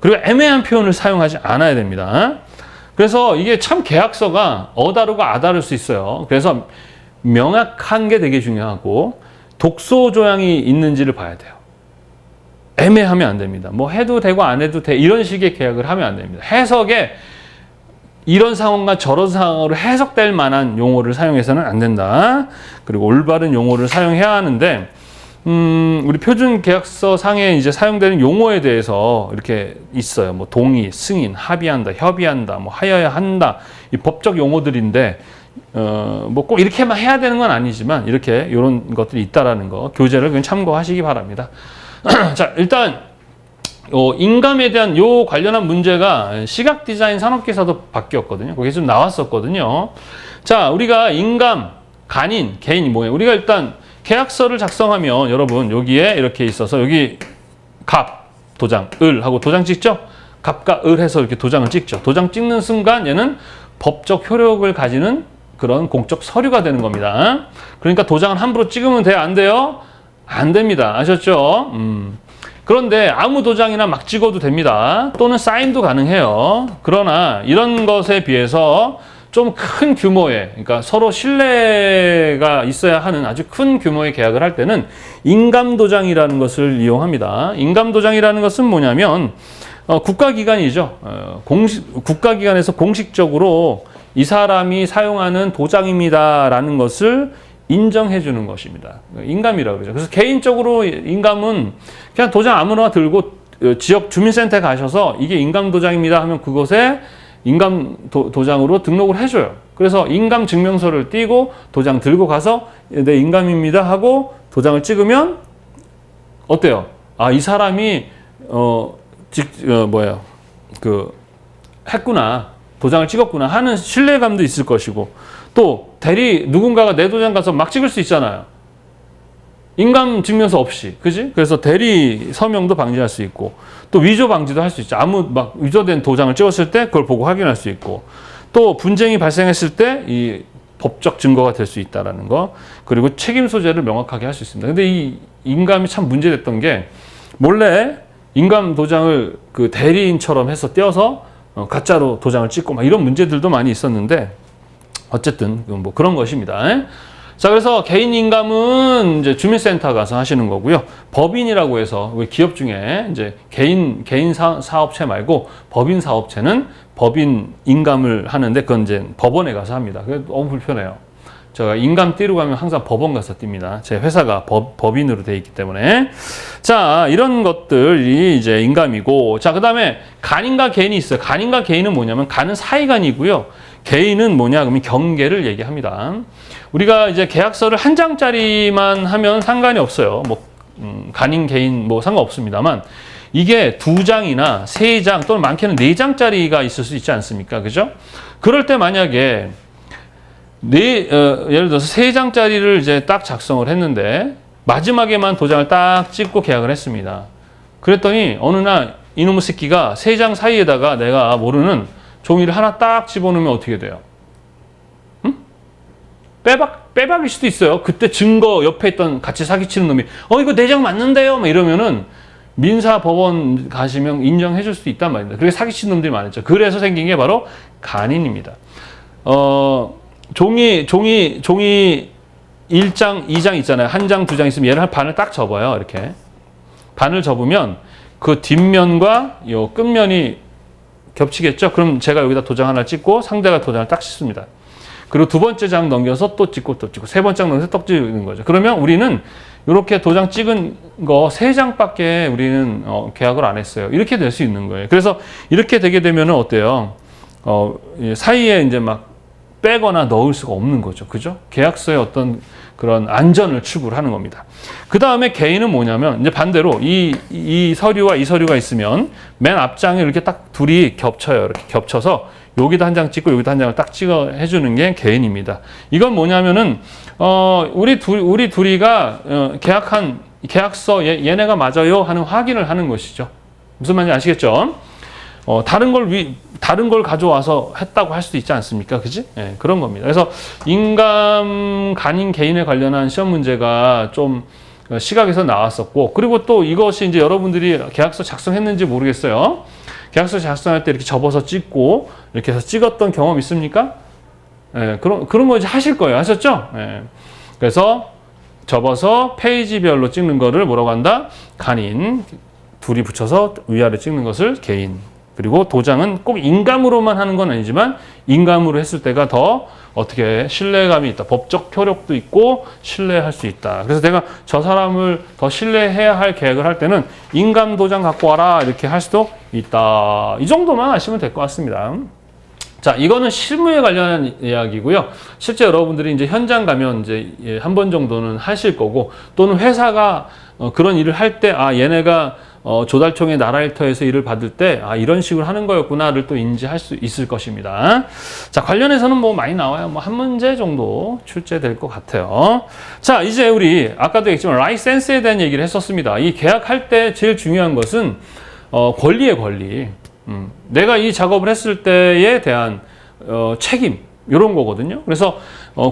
그리고 애매한 표현을 사용하지 않아야 됩니다. 그래서 이게 참 계약서가 어다르고 아다를 수 있어요. 그래서 명확한 게 되게 중요하고 독소 조항이 있는지를 봐야 돼요. 애매하면 안 됩니다. 뭐 해도 되고 안 해도 돼 이런 식의 계약을 하면 안 됩니다. 해석에 이런 상황과 저런 상황으로 해석될 만한 용어를 사용해서는 안 된다. 그리고 올바른 용어를 사용해야 하는데 우리 표준 계약서 상에 이제 사용되는 용어에 대해서 이렇게 있어요. 뭐 동의, 승인, 합의한다, 협의한다, 뭐 하여야 한다. 이 법적 용어들인데 뭐 꼭 이렇게만 해야 되는 건 아니지만 이렇게 이런 것들이 있다라는 거 교재를 그냥 참고하시기 바랍니다. 자, 일단 인감에 대한 요 관련한 문제가 시각 디자인 산업기사도 바뀌었거든요. 거기서 좀 나왔었거든요. 자, 우리가 인감, 간인, 개인이 뭐예요? 우리가 일단 계약서를 작성하면 여러분 여기에 이렇게 있어서 여기 갑, 도장, 을 하고 도장 찍죠? 갑과 을 해서 이렇게 도장을 찍죠. 도장 찍는 순간 얘는 법적 효력을 가지는 그런 공적 서류가 되는 겁니다. 그러니까 도장을 함부로 찍으면 돼요? 안 돼요? 안 됩니다. 아셨죠? 그런데 아무 도장이나 막 찍어도 됩니다. 또는 사인도 가능해요. 그러나 이런 것에 비해서 좀 큰 규모의, 그러니까 서로 신뢰가 있어야 하는 아주 큰 규모의 계약을 할 때는 인감도장이라는 것을 이용합니다. 인감도장이라는 것은 뭐냐면 국가기관이죠. 국가기관에서 공식적으로 이 사람이 사용하는 도장입니다라는 것을 인정해 주는 것입니다. 인감이라고 그러죠. 그래서 개인적으로 인감은 그냥 도장 아무나 들고 지역 주민센터에 가셔서 이게 인감도장입니다 하면 그곳에 인감 도장으로 등록을 해줘요. 그래서 인감 증명서를 띄고 도장 들고 가서 내 인감입니다 하고 도장을 찍으면 어때요? 아, 이 사람이 했구나, 도장을 찍었구나 하는 신뢰감도 있을 것이고 또 누군가가 내 도장 가서 막 찍을 수 있잖아요. 인감 증명서 없이, 그지? 그래서 대리 서명도 방지할 수 있고, 또 위조 방지도 할 수 있죠. 막 위조된 도장을 찍었을 때 그걸 보고 확인할 수 있고, 또 분쟁이 발생했을 때 이 법적 증거가 될 수 있다라는 거, 그리고 책임 소재를 명확하게 할 수 있습니다. 근데 이 인감이 참 문제됐던 게 몰래 인감 도장을 그 대리인처럼 해서 떼어서 가짜로 도장을 찍고 막 이런 문제들도 많이 있었는데 어쨌든 뭐 그런 것입니다. 자, 그래서 개인 인감은 이제 주민센터 가서 하시는 거고요. 법인이라고 해서 우리 기업 중에 이제 개인 사업체 말고 법인 사업체는 법인 인감을 하는데 그건 이제 법원에 가서 합니다. 그게 너무 불편해요. 제가 인감 띄러 가면 항상 법원 가서 띱니다. 제 회사가 법인으로 되어 있기 때문에. 자, 이런 것들이 이제 인감이고, 자, 그 다음에 간인과 개인이 있어요. 간인과 개인은 뭐냐면 간은 사이간이고요. 개인은 뭐냐 그러면 경계를 얘기합니다. 우리가 이제 계약서를 한 장짜리만 하면 상관이 없어요. 뭐 간인 개인 뭐 상관없습니다만 이게 2장이나 3장 또는 많게는 4장짜리가 있을 수 있지 않습니까? 그죠? 그럴 때 만약에 예를 들어서 3장짜리를 이제 딱 작성을 했는데 마지막에만 도장을 딱 찍고 계약을 했습니다. 그랬더니 어느 날 이놈의 새끼가 3장 사이에다가 내가 모르는 종이를 하나 딱 집어넣으면 어떻게 돼요? 응? 빼박일 수도 있어요. 그때 증거 옆에 있던 같이 사기치는 놈이 이거 4장 맞는데요? 막 이러면은 민사법원 가시면 인정해 줄 수 있단 말입니다. 그게 사기치는 놈들이 많았죠. 그래서 생긴 게 바로 간인입니다. 종이 1장, 2장 있잖아요. 1장, 2장 있으면 얘를 한 반을 딱 접어요. 이렇게. 반을 접으면 그 뒷면과 요 끝면이 겹치겠죠? 그럼 제가 여기다 도장 하나 찍고 상대가 도장을 딱 찍습니다. 그리고 두 번째 장 넘겨서 또 찍고 또 찍고 세 번째 장 넘겨서 또 찍는 거죠. 그러면 우리는 이렇게 도장 찍은 거 세 장밖에 우리는 계약을 안 했어요. 이렇게 될 수 있는 거예요. 그래서 이렇게 되게 되면은 어때요? 사이에 이제 막 빼거나 넣을 수가 없는 거죠. 그죠? 계약서의 어떤 그런 안전을 추구를 하는 겁니다. 그 다음에 개인은 뭐냐면, 이제 반대로 이 서류와 이 서류가 있으면 맨 앞장에 이렇게 딱 둘이 겹쳐요. 이렇게 겹쳐서 여기다 한 장 찍고 여기다 한 장을 딱 찍어 해주는 게 개인입니다. 이건 뭐냐면은, 우리 둘이가 계약한 계약서 얘네가 맞아요 하는 확인을 하는 것이죠. 무슨 말인지 아시겠죠? 다른 걸 가져와서 했다고 할 수도 있지 않습니까? 그지? 예, 그런 겁니다. 그래서 간인 개인에 관련한 시험 문제가 좀 시각에서 나왔었고, 그리고 또 이것이 이제 여러분들이 계약서 작성했는지 모르겠어요. 계약서 작성할 때 이렇게 접어서 찍고, 이렇게 해서 찍었던 경험 있습니까? 예, 그런 거 이제 하실 거예요. 하셨죠? 예. 그래서 접어서 페이지별로 찍는 거를 뭐라고 한다? 간인. 둘이 붙여서 위아래 찍는 것을 개인. 그리고 도장은 꼭 인감으로만 하는 건 아니지만 인감으로 했을 때가 더 어떻게 신뢰감이 있다. 법적 효력도 있고 신뢰할 수 있다. 그래서 내가 저 사람을 더 신뢰해야 할 계획을 할 때는 인감 도장 갖고 와라 이렇게 할 수도 있다. 이 정도만 아시면 될 것 같습니다. 자, 이거는 실무에 관련한 이야기고요. 실제 여러분들이 이제 현장 가면 이제 한 번 정도는 하실 거고, 또는 회사가 그런 일을 할 때 얘네가 조달청의 나라일터에서 일을 받을 때 이런 식으로 하는 거였구나를 또 인지할 수 있을 것입니다. 자, 관련해서는 뭐 많이 나와요. 뭐 한 문제 정도 출제될 것 같아요. 자, 이제 우리 아까도 얘기했지만 라이센스에 대한 얘기를 했었습니다. 이 계약할 때 제일 중요한 것은 권리의 권리. 내가 이 작업을 했을 때에 대한 책임 이런 거거든요. 그래서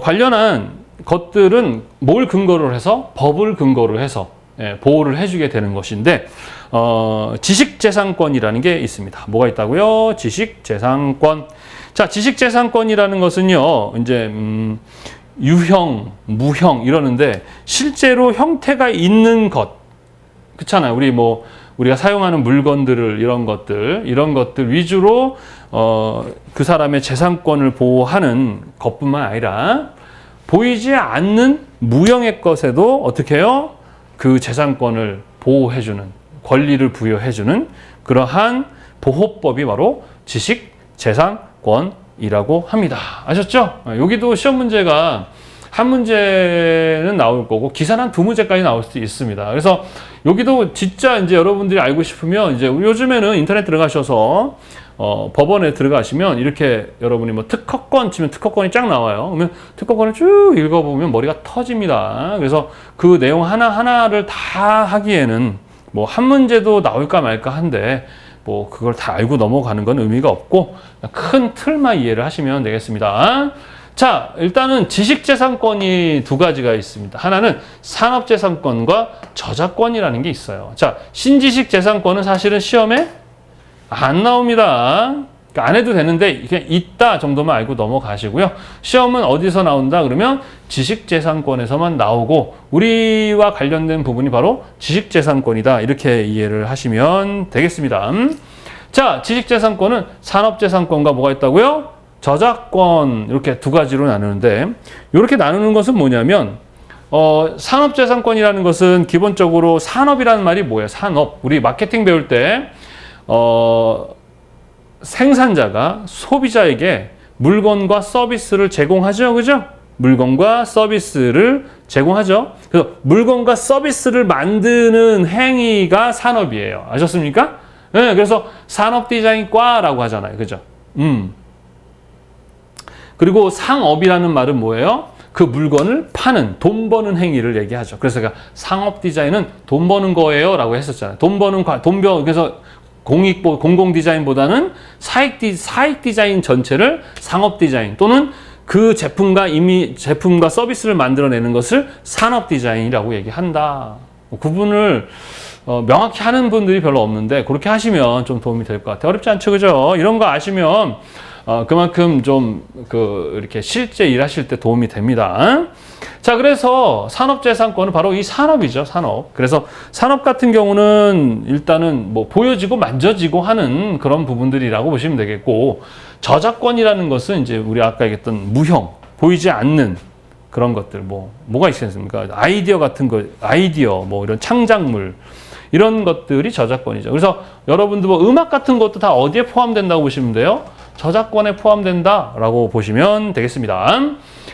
관련한 것들은 뭘 근거로 해서 법을 근거로 해서 보호를 해주게 되는 것인데, 지식재산권이라는 게 있습니다. 뭐가 있다고요? 지식재산권. 자, 지식재산권이라는 것은요, 이제 유형, 무형 이러는데 실제로 형태가 있는 것, 그렇잖아요. 우리가 사용하는 물건들을 이런 것들 위주로 그 사람의 재산권을 보호하는 것뿐만 아니라 보이지 않는 무형의 것에도 어떻게 해요? 그 재산권을 보호해주는, 권리를 부여해주는 그러한 보호법이 바로 지식재산권이라고 합니다. 아셨죠? 여기도 시험 문제가 한 문제는 나올 거고 기사는 한 두 문제까지 나올 수도 있습니다. 그래서 여기도 진짜 이제 여러분들이 알고 싶으면 이제 요즘에는 인터넷 들어가셔서 법원에 들어가시면 이렇게 여러분이 뭐 특허권 치면 특허권이 쫙 나와요. 그러면 특허권을 쭉 읽어보면 머리가 터집니다. 그래서 그 내용 하나하나를 다 하기에는 뭐 한 문제도 나올까 말까 한데 뭐 그걸 다 알고 넘어가는 건 의미가 없고 큰 틀만 이해를 하시면 되겠습니다. 자, 일단은 지식재산권이 두 가지가 있습니다. 하나는 산업재산권과 저작권이라는 게 있어요. 자, 신지식재산권은 사실은 시험에 안 나옵니다. 그러니까 안 해도 되는데 그냥 있다 정도만 알고 넘어가시고요. 시험은 어디서 나온다 그러면 지식재산권에서만 나오고 우리와 관련된 부분이 바로 지식재산권이다. 이렇게 이해를 하시면 되겠습니다. 자, 지식재산권은 산업재산권과 뭐가 있다고요? 저작권, 이렇게 두 가지로 나누는데, 이렇게 나누는 것은 뭐냐면 산업재산권이라는 것은 기본적으로 산업이라는 말이 뭐예요? 산업. 우리 마케팅 배울 때 생산자가 소비자에게 물건과 서비스를 제공하죠. 그죠? 물건과 서비스를 제공하죠. 그래서 물건과 서비스를 만드는 행위가 산업이에요. 아셨습니까? 네, 그래서 산업디자인과라고 하잖아요. 그죠? 그리고 상업이라는 말은 뭐예요? 그 물건을 파는, 돈 버는 행위를 얘기하죠. 그래서 제가 상업 디자인은 돈 버는 거예요 라고 했었잖아요. 그래서 공공 디자인보다는 사익 디자인 전체를 상업 디자인 또는 그 제품과 서비스를 만들어내는 것을 산업 디자인이라고 얘기한다. 구분을 명확히 하는 분들이 별로 없는데 그렇게 하시면 좀 도움이 될 것 같아요. 어렵지 않죠, 그죠? 이런 거 아시면 그만큼 좀 이렇게 실제 일하실 때 도움이 됩니다. 자, 그래서 산업재산권은 바로 이 산업이죠, 산업. 그래서 산업 같은 경우는 일단은 뭐 보여지고 만져지고 하는 그런 부분들이라고 보시면 되겠고, 저작권이라는 것은 이제 우리 아까 얘기했던 무형, 보이지 않는 그런 것들, 뭐가 있겠습니까? 아이디어 같은 거, 아이디어, 뭐 이런 창작물, 이런 것들이 저작권이죠. 그래서 여러분들 뭐 음악 같은 것도 다 어디에 포함된다고 보시면 돼요? 저작권에 포함된다라고 보시면 되겠습니다.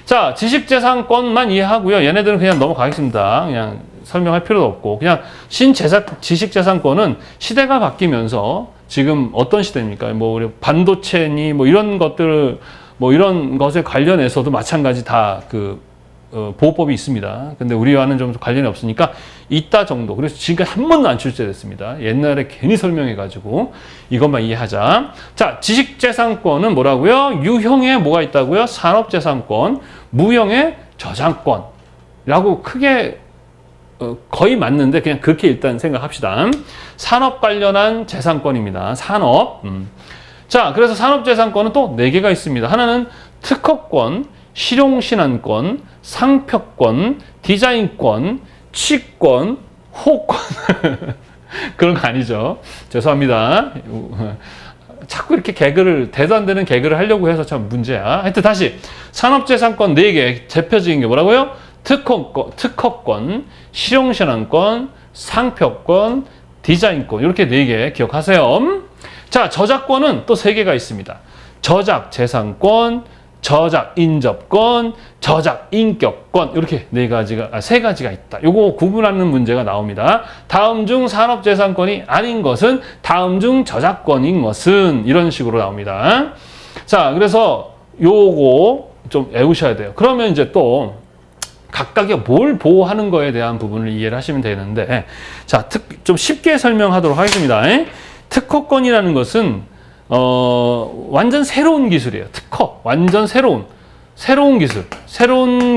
자, 지식재산권만 이해하고요. 얘네들은 그냥 넘어가겠습니다. 그냥 설명할 필요도 없고. 그냥 지식재산권은 시대가 바뀌면서 지금 어떤 시대입니까? 뭐, 우리 반도체니 뭐 이런 것들, 뭐 이런 것에 관련해서도 마찬가지 다 보호법이 있습니다. 근데 우리와는 좀 관련이 없으니까 있다 정도. 그래서 지금까지 한 번도 안 출제됐습니다. 옛날에 괜히 설명해가지고 이것만 이해하자. 자, 지식재산권은 뭐라고요? 유형에 뭐가 있다고요? 산업재산권, 무형의 저작권이라고 크게 거의 맞는데 그냥 그렇게 일단 생각합시다. 산업 관련한 재산권입니다. 산업. 자, 그래서 산업재산권은 또 4개가 있습니다. 하나는 특허권, 실용신안권, 상표권, 디자인권, 취권, 호권. 그런 거 아니죠. 죄송합니다. 자꾸 이렇게 대도 안 되는 개그를 하려고 해서 참 문제야. 하여튼 다시 산업재산권 4개 대표적인 게 뭐라고요? 특허권, 실용신안권, 상표권, 디자인권 이렇게 4개 기억하세요. 자, 저작권은 또 3개가 있습니다. 저작재산권, 저작인접권, 저작인격권 이렇게 3가지가 있다. 요거 구분하는 문제가 나옵니다. 다음 중 산업재산권이 아닌 것은, 다음 중 저작권인 것은 이런 식으로 나옵니다. 자, 그래서 요거 좀 외우셔야 돼요. 그러면 이제 또 각각이 뭘 보호하는 거에 대한 부분을 이해를 하시면 되는데, 자, 좀 쉽게 설명하도록 하겠습니다. 특허권이라는 것은 완전 새로운 기술이에요. 특허, 완전 새로운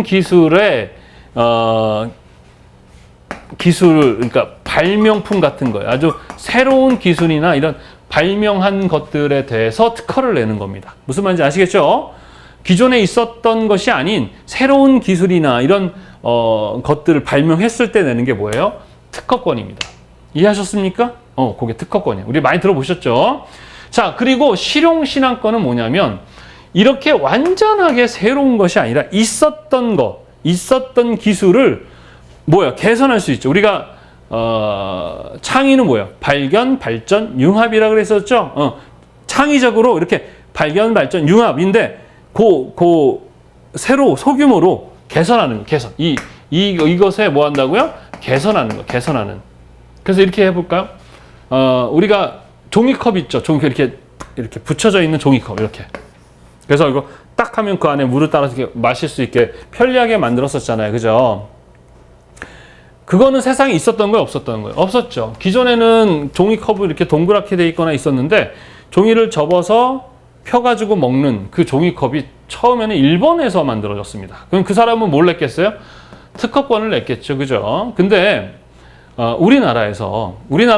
기술의 그러니까 발명품 같은 거예요. 아주 새로운 기술이나 이런 발명한 것들에 대해서 특허를 내는 겁니다. 무슨 말인지 아시겠죠? 기존에 있었던 것이 아닌 새로운 기술이나 이런 것들을 발명했을 때 내는 게 뭐예요? 특허권입니다. 이해하셨습니까? 그게 특허권이에요. 우리 많이 들어보셨죠? 자, 그리고 실용신안권은 뭐냐면 이렇게 완전하게 새로운 것이 아니라 있었던 기술을 개선할 수 있죠. 우리가 창의는 발견, 발전, 융합이라 그랬었죠. 창의적으로 이렇게 발견, 발전, 융합인데 새로 소규모로 개선하는 거, 개선. 이것에 뭐 한다고요? 개선하는 거, 개선하는. 그래서 이렇게 해볼까요? 우리가 종이컵 있죠. 종이컵 이렇게 붙여져 있는 종이컵 이렇게. 그래서 이거 딱 하면 그 안에 물을 따라서 이렇게 마실 수 있게 편리하게 만들었었잖아요. 그죠? 그거는 세상에 있었던 거예요, 없었던 거예요? 없었죠. 기존에는 종이컵이 이렇게 동그랗게 돼 있거나 있었는데 종이를 접어서 펴가지고 먹는 그 종이컵이 처음에는 일본에서 만들어졌습니다. 그럼 그 사람은 뭘 냈겠어요? 특허권을 냈겠죠. 그죠? 근데 우리나라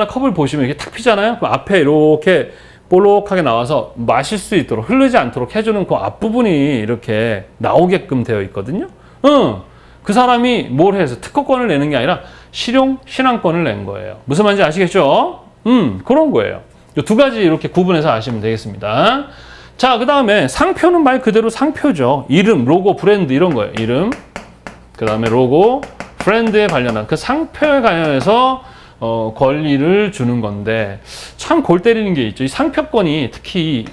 컵을 보시면 이렇게 탁 피잖아요. 그 앞에 이렇게 볼록하게 나와서 마실 수 있도록 흐르지 않도록 해주는 그 앞부분이 이렇게 나오게끔 되어 있거든요. 그 사람이 뭘 해서 특허권을 내는 게 아니라 실용신안권을 낸 거예요. 무슨 말인지 아시겠죠? 그런 거예요. 이 2가지 이렇게 구분해서 아시면 되겠습니다. 자, 그 다음에 상표는 말 그대로 상표죠. 이름, 로고, 브랜드 이런 거예요. 이름, 그 다음에 로고, 브랜드에 관련한 그 상표에 관련해서 권리를 주는 건데 참 골 때리는 게 있죠. 이 상표권이 특히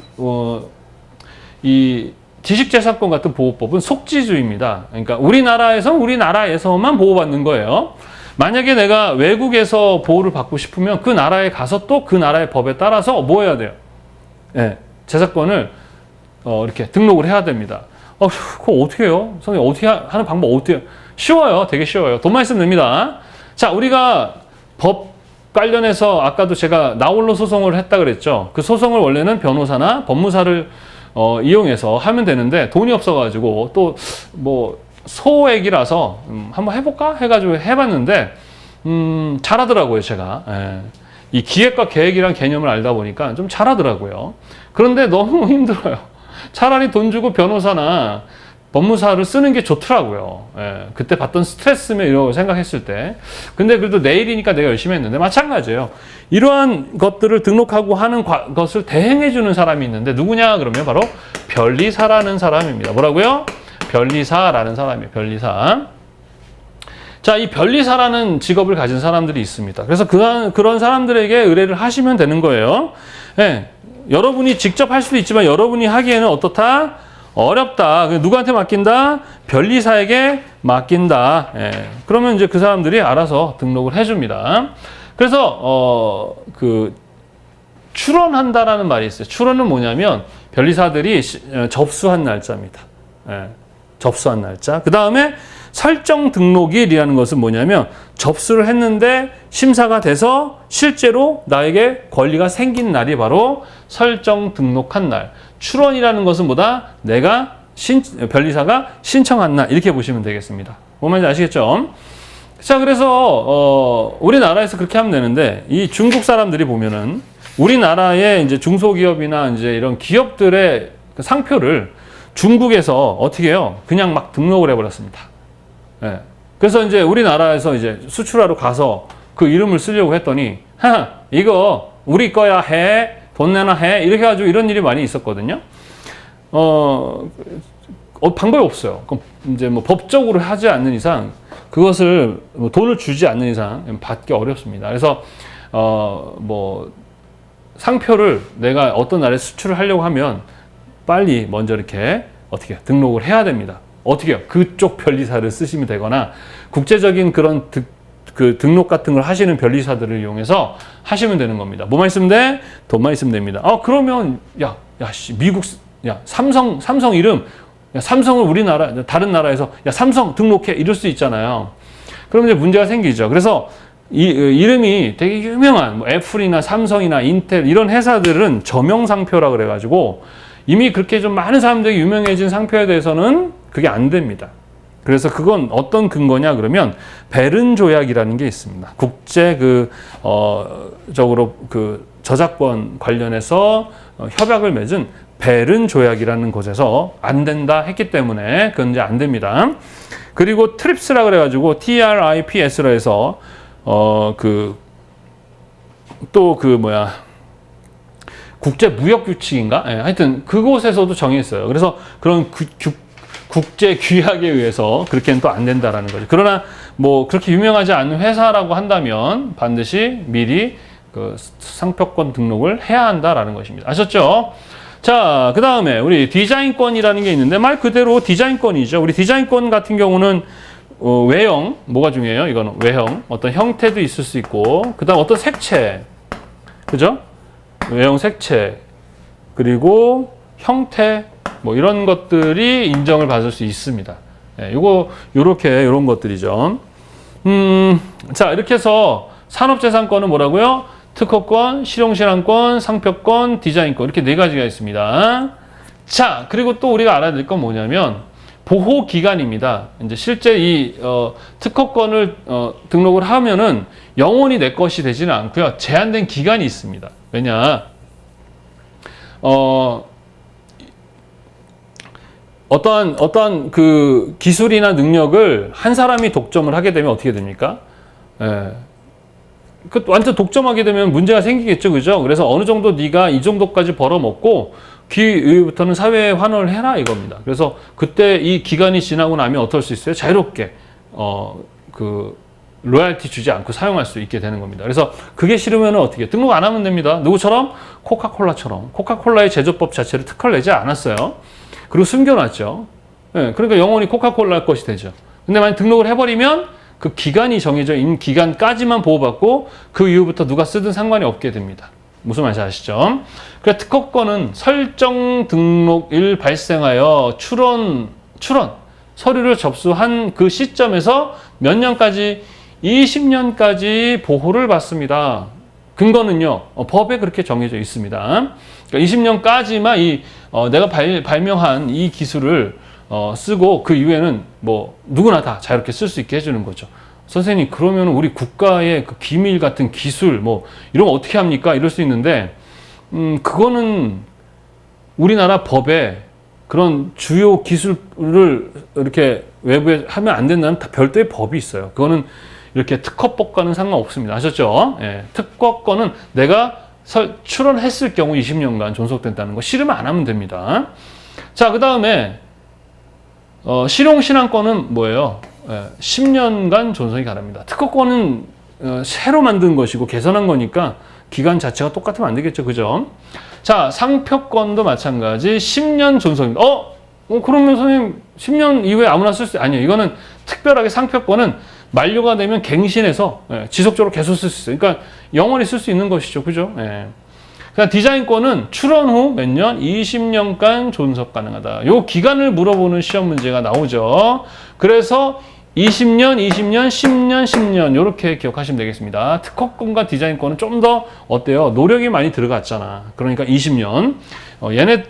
이 지식재산권 같은 보호법은 속지주의입니다. 그러니까 우리나라에서만 보호받는 거예요. 만약에 내가 외국에서 보호를 받고 싶으면 그 나라에 가서 또 그 나라의 법에 따라서 뭐 해야 돼요? 재산권을 이렇게 등록을 해야 됩니다. 그거 어떻게 해요? 선생님 어떻게 하는 방법 어떻게 해요? 쉬워요. 되게 쉬워요. 돈만 있으면 됩니다. 자, 우리가 법 관련해서 아까도 제가 나홀로 소송을 했다 그랬죠. 그 소송을 원래는 변호사나 법무사를 이용해서 하면 되는데 돈이 없어가지고 또 소액이라서 한번 해볼까 해가지고 해봤는데 잘하더라고요. 제가 이 기획과 계획이란 개념을 알다 보니까 좀 잘하더라고요. 그런데 너무 힘들어요. 차라리 돈 주고 변호사나 법무사를 쓰는 게 좋더라고요. 예, 그때 받던 스트레스면 이러고 생각했을 때. 근데 그래도 내일이니까 내가 열심히 했는데 마찬가지예요. 이러한 것들을 등록하고 하는 것을 대행해주는 사람이 있는데 누구냐 그러면 바로 변리사라는 사람입니다. 뭐라고요? 변리사라는 사람이에요. 변리사. 자, 이 변리사라는 직업을 가진 사람들이 있습니다. 그래서 그런 사람들에게 의뢰를 하시면 되는 거예요. 예, 여러분이 직접 할 수도 있지만 여러분이 하기에는 어떻다? 어렵다. 누구한테 맡긴다? 변리사에게 맡긴다. 예. 그러면 이제 그 사람들이 알아서 등록을 해줍니다. 그래서 출원한다라는 말이 있어요. 출원은 뭐냐면 변리사들이 접수한 날짜입니다. 예. 접수한 날짜. 그 다음에 설정 등록일이라는 것은 뭐냐면 접수를 했는데 심사가 돼서 실제로 나에게 권리가 생긴 날이 바로 설정 등록한 날. 출원이라는 것은 뭐다? 내가 변리사가 신청한 날 이렇게 보시면 되겠습니다. 뭔 말인지 아시겠죠? 자, 그래서 우리나라에서 그렇게 하면 되는데 이 중국 사람들이 보면은 우리나라의 이제 중소기업이나 이제 이런 기업들의 그 상표를 중국에서 어떻게 해요? 그냥 막 등록을 해버렸습니다. 예. 그래서 이제 우리나라에서 이제 수출하러 가서 그 이름을 쓰려고 했더니 이거 우리 거야 해. 돈 내나 해. 이렇게 해가지고 이런 일이 많이 있었거든요. 방법이 없어요. 그럼 이제 뭐 법적으로 하지 않는 이상 그것을 뭐 돈을 주지 않는 이상 받기 어렵습니다. 그래서 뭐 상표를 내가 어떤 날에 수출을 하려고 하면 빨리 먼저 이렇게 어떻게 등록을 해야 됩니다. 어떻게 해요? 그쪽 변리사를 쓰시면 되거나 국제적인 그런 그 등록 같은 걸 하시는 변리사들을 이용해서 하시면 되는 겁니다. 뭐만 있으면 돼? 돈만 있으면 됩니다. 그러면 미국 삼성 이름 삼성을 우리나라 다른 나라에서 삼성 등록해 이럴 수 있잖아요. 그럼 이제 문제가 생기죠. 그래서 이름이 되게 유명한 뭐 애플이나 삼성이나 인텔 이런 회사들은 저명 상표라 그래가지고 이미 그렇게 좀 많은 사람들이 유명해진 상표에 대해서는 그게 안 됩니다. 그래서 그건 어떤 근거냐 그러면 베른 조약이라는 게 있습니다. 국제 적으로 저작권 관련해서 협약을 맺은 베른 조약이라는 곳에서 안 된다 했기 때문에 그건 이제 안 됩니다. 그리고 트립스라 그래가지고 TRIPS라 해서 국제 무역 규칙인가? 예, 하여튼 그곳에서도 정했어요. 그래서 그런 국제 규약에 의해서 그렇게는 또 안 된다라는 거죠. 그러나 뭐 그렇게 유명하지 않은 회사라고 한다면 반드시 미리 그 상표권 등록을 해야 한다라는 것입니다. 아셨죠? 자, 그 다음에 우리 디자인권이라는 게 있는데 말 그대로 디자인권이죠. 우리 디자인권 같은 경우는 외형, 뭐가 중요해요? 이거는 외형, 어떤 형태도 있을 수 있고, 그 다음 어떤 색채, 그죠? 외형 색채, 그리고 형태, 뭐 이런 것들이 인정을 받을 수 있습니다. 예, 요런 것들이죠. 자, 이렇게 해서 산업재산권은 뭐라고요? 특허권, 실용실험권, 상표권, 디자인권 이렇게 네 가지가 있습니다. 자, 그리고 또 우리가 알아야 될 건 뭐냐면 보호기간입니다. 이제 실제 이 특허권을 등록을 하면은 영원히 내 것이 되지는 않고요. 제한된 기간이 있습니다. 왜냐? 어떠한 그 기술이나 능력을 한 사람이 독점을 하게 되면 어떻게 됩니까? 예. 그 완전 독점하게 되면 문제가 생기겠죠, 그죠? 그래서 어느 정도 네가 이 정도까지 벌어먹고 그 이후부터는 사회에 환원을 해라 이겁니다. 그래서 그때 이 기간이 지나고 나면 어떨 수 있어요? 자유롭게 로얄티 주지 않고 사용할 수 있게 되는 겁니다. 그래서 그게 싫으면 어떻게 등록 안 하면 됩니다. 누구처럼? 코카콜라처럼. 코카콜라의 제조법 자체를 특허를 내지 않았어요. 그리고 숨겨놨죠. 네, 그러니까 영원히 코카콜라 것이 되죠. 근데 만약 등록을 해버리면 그 기간이 정해져 있는 기간까지만 보호받고 그 이후부터 누가 쓰든 상관이 없게 됩니다. 무슨 말인지 아시죠? 그러니까 특허권은 설정 등록일 발생하여 출원 서류를 접수한 그 시점에서 몇 년까지 20년까지 보호를 받습니다. 근거는요, 법에 그렇게 정해져 있습니다. 그러니까 20년까지만 내가 발명한 이 기술을 쓰고 그 이후에는 뭐 누구나 다 자유롭게 쓸 수 있게 해주는 거죠. 선생님, 그러면 우리 국가의 그 기밀 같은 기술 뭐 이런 거 어떻게 합니까? 이럴 수 있는데 그거는 우리나라 법에 그런 주요 기술을 이렇게 외부에 하면 안 된다는 별도의 법이 있어요. 그거는 이렇게 특허법과는 상관없습니다. 아셨죠? 예, 특허권은 내가 출원했을 경우 20년간 존속된다는 거 싫으면 안 하면 됩니다. 자, 그 다음에 실용신앙권은 뭐예요? 10년간 존속이 가능합니다. 특허권은 새로 만든 것이고 개선한 거니까 기간 자체가 똑같으면 안 되겠죠. 그죠? 자, 상표권도 마찬가지 10년 존속입니다. 그러면 선생님 10년 이후에 아무나 쓸 수 아니에요. 이거는 특별하게 상표권은 만료가 되면 갱신해서 지속적으로 계속 쓸 수 있어요. 그러니까 영원히 쓸 수 있는 것이죠. 그죠? 그러니까 디자인권은 출원 후 몇 년? 20년간 존속 가능하다. 요 기간을 물어보는 시험 문제가 나오죠. 그래서 20년, 20년, 10년, 10년 이렇게 기억하시면 되겠습니다. 특허권과 디자인권은 좀 더 어때요? 노력이 많이 들어갔잖아. 그러니까 20년. 얘네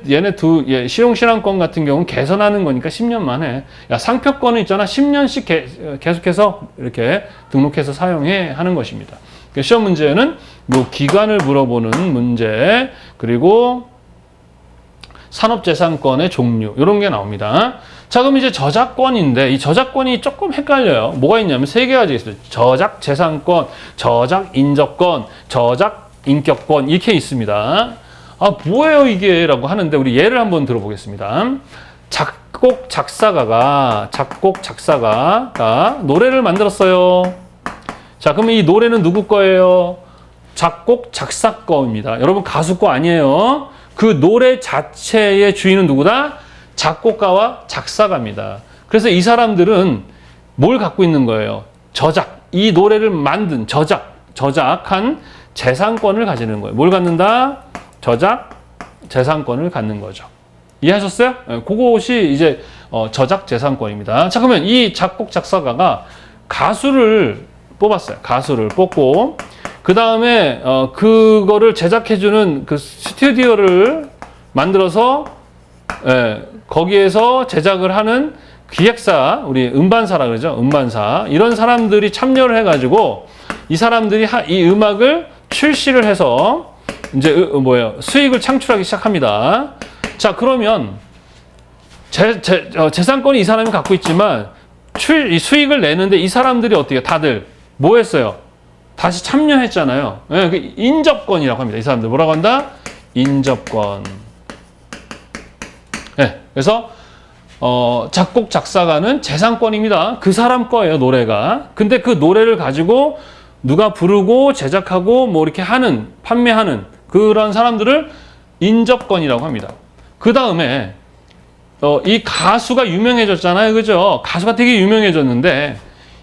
실용신앙권 같은 경우는 개선하는 거니까 10년 만에. 야, 상표권은 있잖아. 10년씩 계속해서 이렇게 등록해서 사용해 하는 것입니다. 시험 문제는 뭐 기간을 물어보는 문제, 그리고 산업재산권의 종류 이런 게 나옵니다. 자, 그럼 이제 저작권인데 이 저작권이 조금 헷갈려요. 뭐가 있냐면 세 가지 있어요. 저작재산권, 저작인접권, 저작인격권 이렇게 있습니다. 뭐예요 이게? 라고 하는데 우리 예를 한번 들어보겠습니다. 작곡 작사가가 노래를 만들었어요. 자, 그러면 이 노래는 누구 거예요? 작곡 작사 거입니다. 여러분 가수 거 아니에요. 그 노래 자체의 주인은 누구다? 작곡가와 작사가입니다. 그래서 이 사람들은 뭘 갖고 있는 거예요? 이 노래를 만든 저작한 재산권을 가지는 거예요. 뭘 갖는다? 재산권을 갖는 거죠. 이해하셨어요? 그것이 이제 저작 재산권입니다. 자, 그러면 이 작곡 작사가가 가수를 뽑았어요. 가수를 뽑고 그 다음에 그거를 제작해주는 그 스튜디오를 만들어서 거기에서 제작을 하는 기획사, 우리 음반사라 그러죠. 음반사. 이런 사람들이 참여를 해가지고 이 사람들이 이 음악을 출시를 해서 이제 수익을 창출하기 시작합니다. 자, 그러면 재산권이 이 사람이 갖고 있지만 이 수익을 내는데 이 사람들이 어떻게 다들 뭐 했어요? 다시 참여했잖아요. 그 인접권이라고 합니다. 이 사람들 뭐라고 한다? 인접권. 그래서 작곡 작사가는 재산권입니다. 그 사람 거예요, 노래가. 근데 그 노래를 가지고 누가 부르고 제작하고 뭐 이렇게 판매하는 그런 사람들을 인접권이라고 합니다. 그 다음에 이 가수가 유명해졌잖아요. 그죠? 가수가 되게 유명해졌는데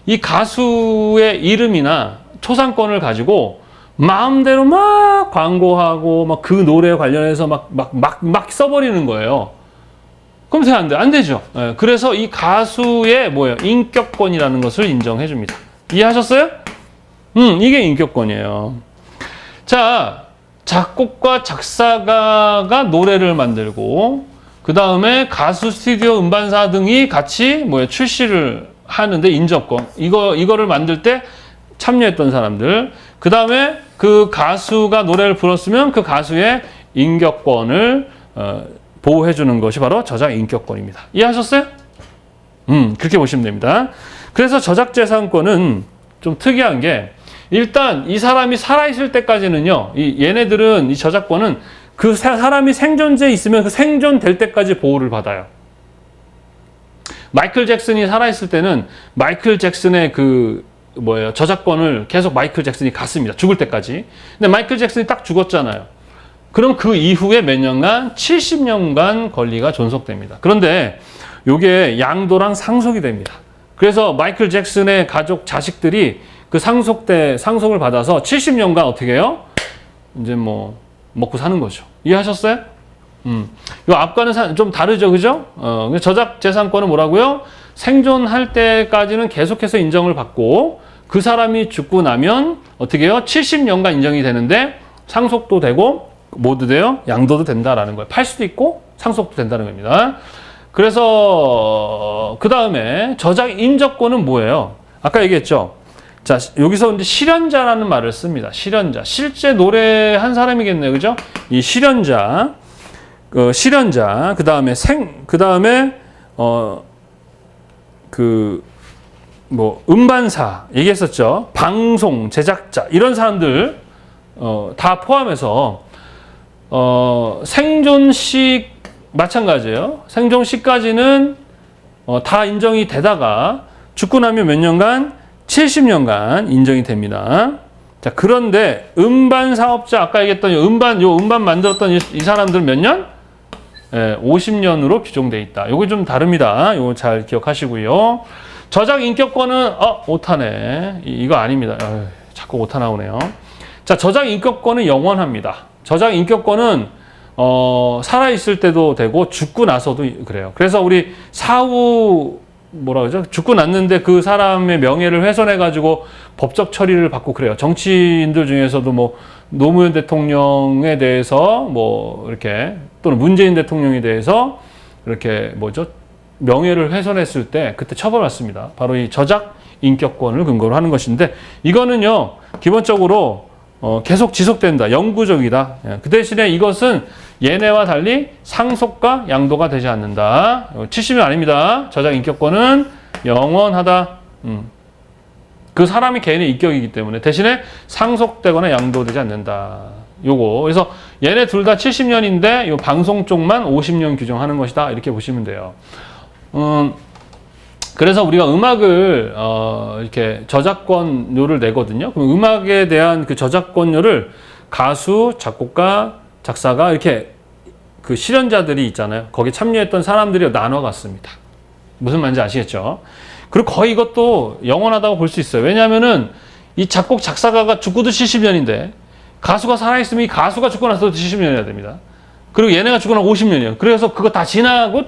이 가수의 이름이나 초상권을 가지고 마음대로 막 광고하고 막 그 노래에 관련해서 막 써버리는 거예요. 그럼 안 돼. 안 되죠. 그래서 이 가수의 인격권이라는 것을 인정해 줍니다. 이해하셨어요? 이게 인격권이에요. 자, 작곡과 작사가가 노래를 만들고 그 다음에 가수, 스튜디오, 음반사 등이 같이 출시를 하는데 인접권. 이거를 만들 때 참여했던 사람들. 그 다음에 그 가수가 노래를 불렀으면 그 가수의 인격권을 보호해주는 것이 바로 저작인격권입니다. 이해하셨어요? 그렇게 보시면 됩니다. 그래서 저작재산권은 좀 특이한 게 일단 이 사람이 살아있을 때까지는요, 얘네들은 이 저작권은 그 사람이 생존재에 있으면 그 생존될 때까지 보호를 받아요. 마이클 잭슨이 살아있을 때는 마이클 잭슨의 저작권을 계속 마이클 잭슨이 갖습니다. 죽을 때까지. 근데 마이클 잭슨이 딱 죽었잖아요. 그럼 그 이후에 몇 년간? 70년간 권리가 존속됩니다. 그런데 이게 양도랑 상속이 됩니다. 그래서 마이클 잭슨의 가족, 자식들이 그 상속을 받아서 70년간 어떻게 해요? 이제 먹고 사는 거죠. 이해하셨어요? 요 앞과는 좀 다르죠, 그죠? 저작 재산권은 뭐라고요? 생존할 때까지는 계속해서 인정을 받고 그 사람이 죽고 나면 어떻게 해요? 70년간 인정이 되는데 상속도 되고 뭐도 돼요? 양도도 된다라는 거예요. 팔 수도 있고 상속도 된다는 겁니다. 그래서 그 다음에 저작 인접권은 뭐예요? 아까 얘기했죠. 자, 여기서 이제 실현자라는 말을 씁니다. 실현자. 실제 노래한 사람이겠네요. 그죠? 이 실현자. 실현자, 그 다음에 음반사 얘기했었죠. 방송 제작자 이런 사람들 다 포함해서 생존시 마찬가지예요. 생존시까지는 다 인정이 되다가 죽고 나면 몇 년간 70년간 인정이 됩니다. 자, 그런데 음반 사업자 아까 얘기했던 음반 만들었던 이 사람들 몇 년? 50년으로 규정돼 있다. 요거 좀 다릅니다. 요거 잘 기억하시고요. 저작 인격권은 오타네. 이거 아닙니다. 자꾸 오타 나오네요. 자, 저작 인격권은 영원합니다. 저작 인격권은 살아 있을 때도 되고 죽고 나서도 그래요. 그래서 우리 사후 뭐라 그러죠? 죽고 났는데 그 사람의 명예를 훼손해 가지고 법적 처리를 받고 그래요. 정치인들 중에서도 뭐 노무현 대통령에 대해서 뭐 이렇게 또는 문재인 대통령에 대해서 이렇게 명예를 훼손했을 때 그때 처벌받습니다. 바로 이 저작 인격권을 근거로 하는 것인데 이거는요 기본적으로 계속 지속된다. 영구적이다. 그 대신에 이것은 얘네와 달리 상속과 양도가 되지 않는다. 70년 아닙니다. 저작 인격권은 영원하다. 그 사람이 개인의 인격이기 때문에 대신에 상속되거나 양도되지 않는다. 요거. 그래서 얘네 둘 다 70년인데 요 방송 쪽만 50년 규정하는 것이다. 이렇게 보시면 돼요. 그래서 우리가 음악을 이렇게 저작권료를 내거든요. 그럼 음악에 대한 그 저작권료를 가수, 작곡가, 작사가 이렇게 그 실현자들이 있잖아요. 거기 참여했던 사람들이 나눠갔습니다. 무슨 말인지 아시겠죠? 그리고 거의 이것도 영원하다고 볼 수 있어요. 왜냐하면은 이 작곡, 작사가가 죽고도 70년인데 가수가 살아있으면 이 가수가 죽고 나서도 70년이어야 됩니다. 그리고 얘네가 죽고 나서 50년이에요. 그래서 그거 다 지나고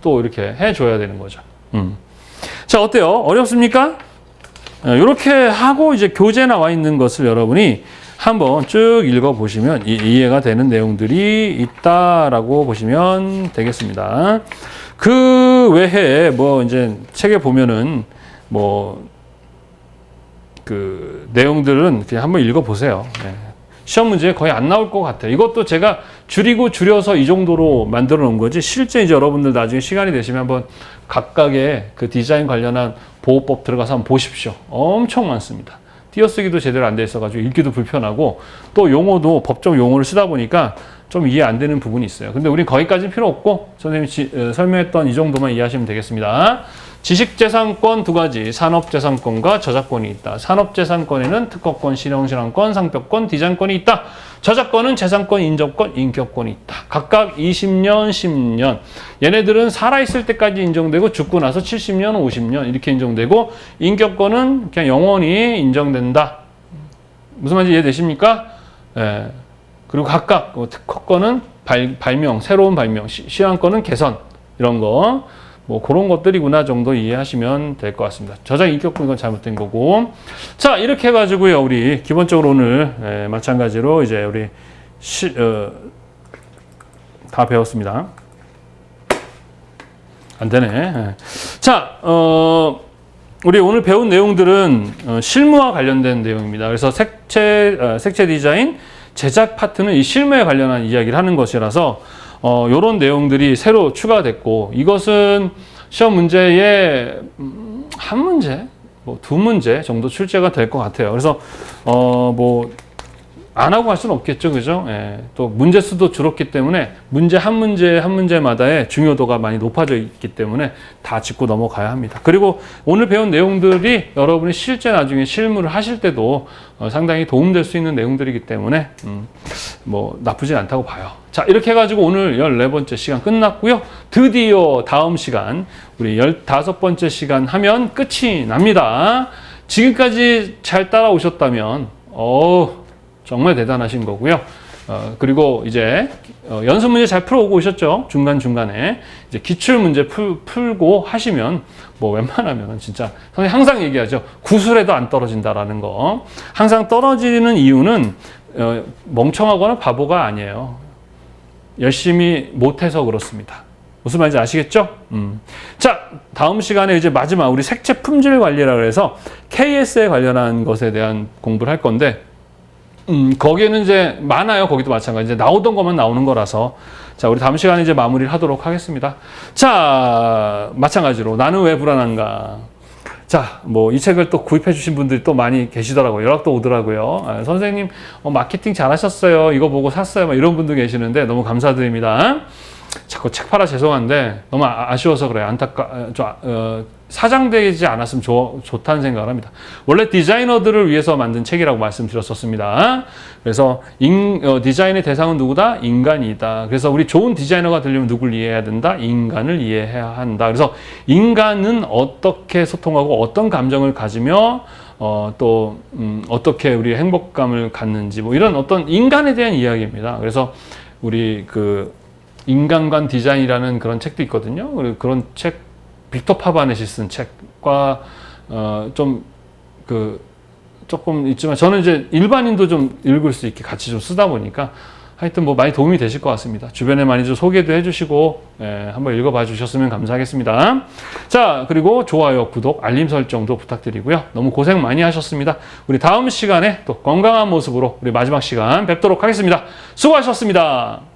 또 이렇게 해줘야 되는 거죠. 자, 어때요? 어렵습니까? 이렇게 하고 이제 교재에 나와 있는 것을 여러분이 한번 쭉 읽어보시면 이해가 되는 내용들이 있다라고 보시면 되겠습니다. 그 외에 이제 책에 보면은 그 내용들은 그냥 한번 읽어보세요. 네. 시험 문제에 거의 안 나올 것 같아요. 이것도 제가 줄여서 이 정도로 만들어 놓은 거지 실제 이제 여러분들 나중에 시간이 되시면 한번 각각의 그 디자인 관련한 보호법 들어가서 한번 보십시오. 엄청 많습니다. 띄어쓰기도 제대로 안 돼 있어가지고 읽기도 불편하고 또 용어도 법적 용어를 쓰다 보니까 좀 이해 안 되는 부분이 있어요. 근데 우린 거기까지는 필요 없고 선생님이 설명했던 이 정도만 이해하시면 되겠습니다. 지식재산권 두 가지, 산업재산권과 저작권이 있다. 산업재산권에는 특허권, 실용실현권, 상표권, 디자인권이 있다. 저작권은 재산권, 인정권, 인격권이 있다. 각각 20년, 10년. 얘네들은 살아있을 때까지 인정되고 죽고 나서 70년, 50년 이렇게 인정되고 인격권은 그냥 영원히 인정된다. 무슨 말인지 이해되십니까? 예. 그리고 각각 특허권은 발명, 새로운 발명, 실현권은 개선 이런 거. 그런 것들이구나 정도 이해하시면 될 것 같습니다. 저작 인격권 이건 잘못된 거고. 자, 이렇게 해가지고요. 우리 기본적으로 오늘 마찬가지로 이제 우리 다 배웠습니다. 안 되네. 자, 우리 오늘 배운 내용들은 실무와 관련된 내용입니다. 그래서 색채 디자인, 제작 파트는 이 실무에 관련한 이야기를 하는 것이라서 요런 내용들이 새로 추가됐고 이것은 시험 문제에 한 문제, 두 문제 정도 출제가 될 것 같아요. 그래서 안 하고 갈 수는 없겠죠, 그죠? 예, 또 문제 수도 줄었기 때문에 한 문제마다의 중요도가 많이 높아져 있기 때문에 다 짚고 넘어가야 합니다. 그리고 오늘 배운 내용들이 여러분이 실제 나중에 실무를 하실 때도 상당히 도움될 수 있는 내용들이기 때문에 나쁘진 않다고 봐요. 자, 이렇게 해가지고 오늘 14번째 시간 끝났고요. 드디어 다음 시간 우리 15번째 시간 하면 끝이 납니다. 지금까지 잘 따라오셨다면 정말 대단하신 거고요. 그리고 이제 연습 문제 잘 풀어오고 오셨죠? 중간중간에 이제 기출 문제 풀고 하시면 웬만하면 진짜 선생님 항상 얘기하죠. 구술에도 안 떨어진다라는 거. 항상 떨어지는 이유는 멍청하거나 바보가 아니에요. 열심히 못해서 그렇습니다. 무슨 말인지 아시겠죠? 자, 다음 시간에 이제 마지막 우리 색채 품질 관리라 그래서 KS에 관련한 것에 대한 공부를 할 건데 거기에는 이제 많아요. 거기도 마찬가지. 이제 나오던 것만 나오는 거라서. 자, 우리 다음 시간에 이제 마무리를 하도록 하겠습니다. 자, 마찬가지로 나는 왜 불안한가? 자, 뭐 이 책을 또 구입해 주신 분들이 또 많이 계시더라고요. 연락도 오더라고요. 아, 선생님, 마케팅 잘하셨어요. 이거 보고 샀어요. 막 이런 분도 계시는데 너무 감사드립니다. 자꾸 책 팔아 죄송한데 너무 아쉬워서 그래요. 사장되지 않았으면 좋다는 생각을 합니다. 원래 디자이너들을 위해서 만든 책이라고 말씀드렸었습니다. 그래서 디자인의 대상은 누구다? 인간이다. 그래서 우리 좋은 디자이너가 되려면 누굴 이해해야 된다? 인간을 이해해야 한다. 그래서 인간은 어떻게 소통하고 어떤 감정을 가지며 어떻게 우리 행복감을 갖는지 뭐 이런 어떤 인간에 대한 이야기입니다. 그래서 우리 인간관 디자인이라는 그런 책도 있거든요. 그런 책, 빅터 파바넷이 쓴 책과 조금 있지만 저는 이제 일반인도 좀 읽을 수 있게 같이 좀 쓰다 보니까 하여튼 뭐 많이 도움이 되실 것 같습니다. 주변에 많이 좀 소개도 해주시고 한번 읽어봐 주셨으면 감사하겠습니다. 자, 그리고 좋아요, 구독, 알림 설정도 부탁드리고요. 너무 고생 많이 하셨습니다. 우리 다음 시간에 또 건강한 모습으로 우리 마지막 시간 뵙도록 하겠습니다. 수고하셨습니다.